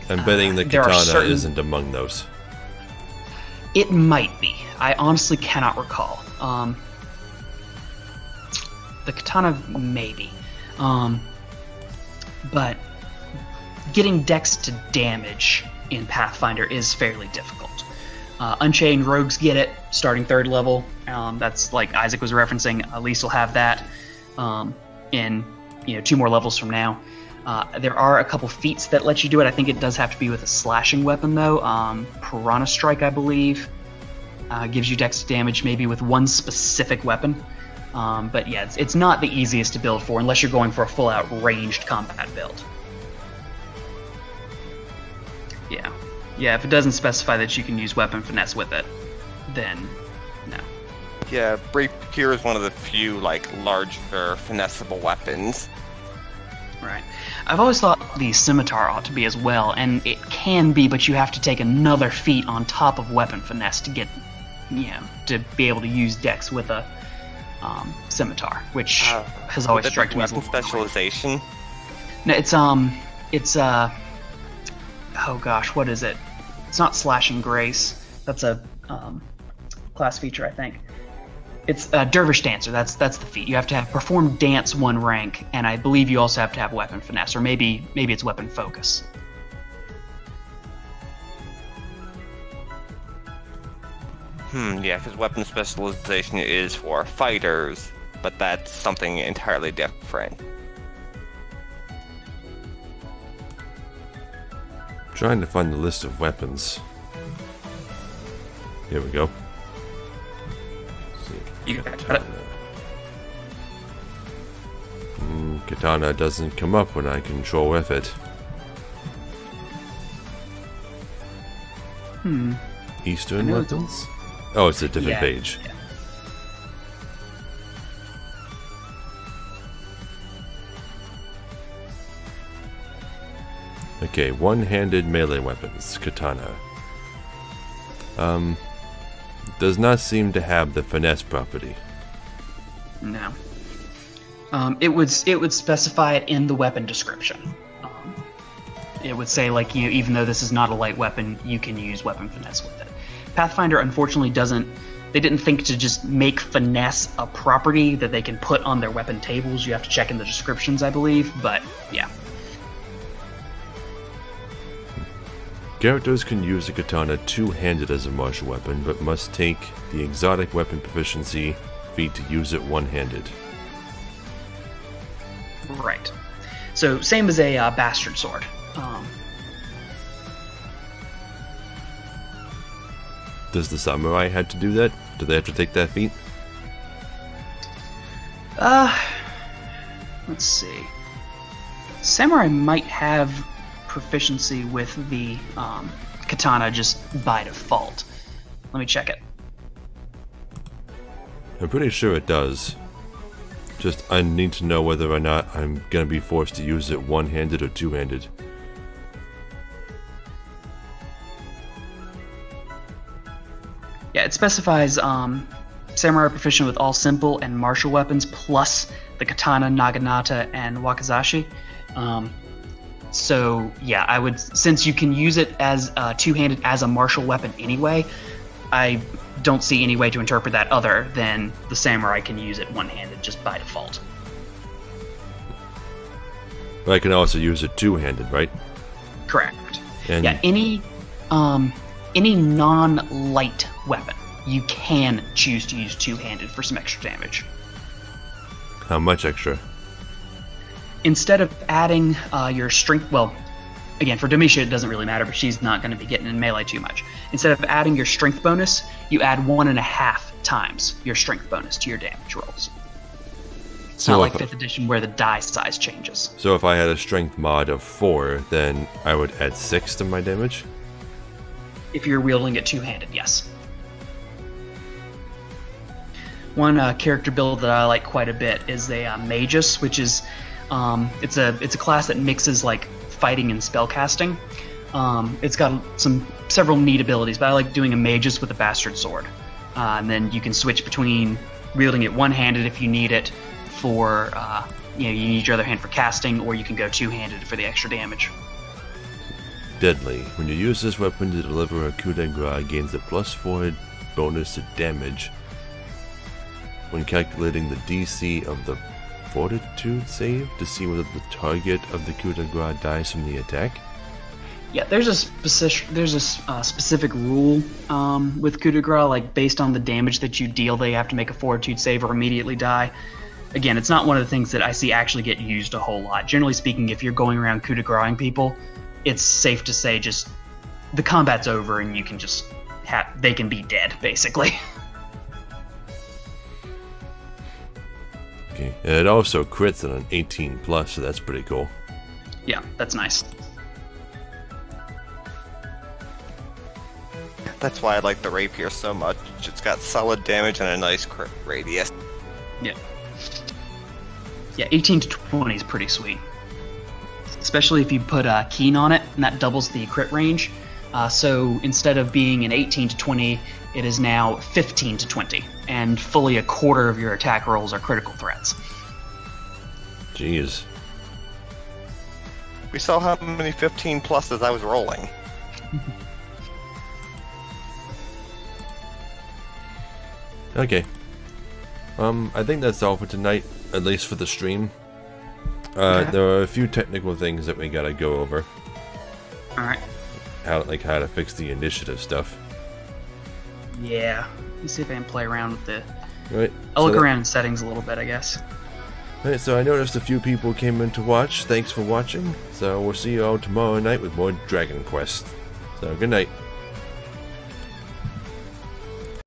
betting the there are katana isn't among those. It might be. I honestly cannot recall. The katana, maybe. But getting dex to damage in Pathfinder is fairly difficult. Unchained rogues get it, starting 3rd level. That's like Isaac was referencing. Elise will have that in 2 more levels from now. There are a couple feats that let you do it. I think it does have to be with a slashing weapon, though. Piranha Strike, I believe, gives you dex damage maybe with one specific weapon. But yeah, it's not the easiest to build for unless you're going for a full-out ranged combat build. Yeah, if it doesn't specify that you can use weapon finesse with it, then no. Yeah, rapier is one of the few larger finessable weapons. Right. I've always thought the scimitar ought to be as well, and it can be, but you have to take another feat on top of weapon finesse to get, to be able to use dex with a scimitar, which has always struck me as weapon specialization. No, it's oh gosh, what is it? It's not slashing grace. That's a class feature, I think. It's Dervish Dancer. That's the feat. You have to have perform dance 1 rank, and I believe you also have to have weapon finesse, or maybe it's weapon focus. Yeah, because weapon specialization is for fighters, but that's something entirely different. Trying to find the list of weapons. Here we go. You got it. Katana doesn't come up when I control with it. Eastern weapons? Oh, it's a different page. Yeah. Okay, one-handed melee weapons, katana. Does not seem to have the finesse property. No. It would specify it in the weapon description. It would say, like, you know, even though this is not a light weapon, you can use weapon finesse with it. Pathfinder unfortunately doesn't. They didn't think to just make finesse a property that they can put on their weapon tables. You have to check in the descriptions, I believe. But yeah. Characters can use a katana two-handed as a martial weapon, but must take the exotic weapon proficiency feat to use it one-handed. Right. So same as a bastard sword. Does the samurai have to do that? Do they have to take that feat? Let's see. Samurai might have proficiency with the katana just by default. Let me check it. I'm pretty sure it does. Just I need to know whether or not I'm gonna be forced to use it one-handed or two-handed. Yeah, it specifies samurai proficient with all simple and martial weapons plus the katana, naginata, and wakizashi. So yeah, I would, since you can use it as two-handed as a martial weapon anyway, I don't see any way to interpret that other than the samurai can use it one-handed just by default. But I can also use it two-handed, right? Correct. And yeah, any non-light weapon you can choose to use two-handed for some extra damage. how much extra? Instead of adding your strength, well, again, for Domitia it doesn't really matter, but she's not going to be getting in melee too much. Instead of adding your strength bonus, you add 1.5 times your strength bonus to your damage rolls. It's not like 5th edition where the die size changes. So if I had a strength mod of 4, then I would add 6 to my damage? If you're wielding it two-handed, yes. One character build that I like quite a bit is a Magus, which is it's a class that mixes like fighting and spellcasting. It's got several neat abilities, but I like doing a Magus with a bastard sword, and then you can switch between wielding it one-handed if you need it for you need your other hand for casting, or you can go two-handed for the extra damage. Deadly. When you use this weapon to deliver a coup de grace, gains a +4 bonus to damage when calculating the DC of the fortitude save to see whether the target of the coup de grace dies from the attack. Yeah, there's a specific rule with coup de grace, like based on the damage that you deal, they have to make a fortitude save or immediately die. Again, it's not one of the things that I see actually get used a whole lot. Generally speaking, if you're going around coup de grace-ing people, it's safe to say just the combat's over and you can just they can be dead, basically. Okay, and it also crits on an 18+, so that's pretty cool. Yeah, that's nice. That's why I like the rapier so much. It's got solid damage and a nice crit radius. Yeah. Yeah, 18 to 20 is pretty sweet. Especially if you put Keen on it, and that doubles the crit range. So instead of being an 18 to 20, it is now 15 to 20. And fully a quarter of your attack rolls are critical threats. Jeez. We saw how many 15 pluses I was rolling. Okay. I think that's all for tonight, at least for the stream. There are a few technical things that we gotta go over. Alright. How to fix the initiative stuff. Yeah. Let's see if I can play around with the... Right. I'll look around in settings a little bit, I guess. Alright, so I noticed a few people came in to watch. Thanks for watching. So we'll see you all tomorrow night with more Dragon Quest. So good night.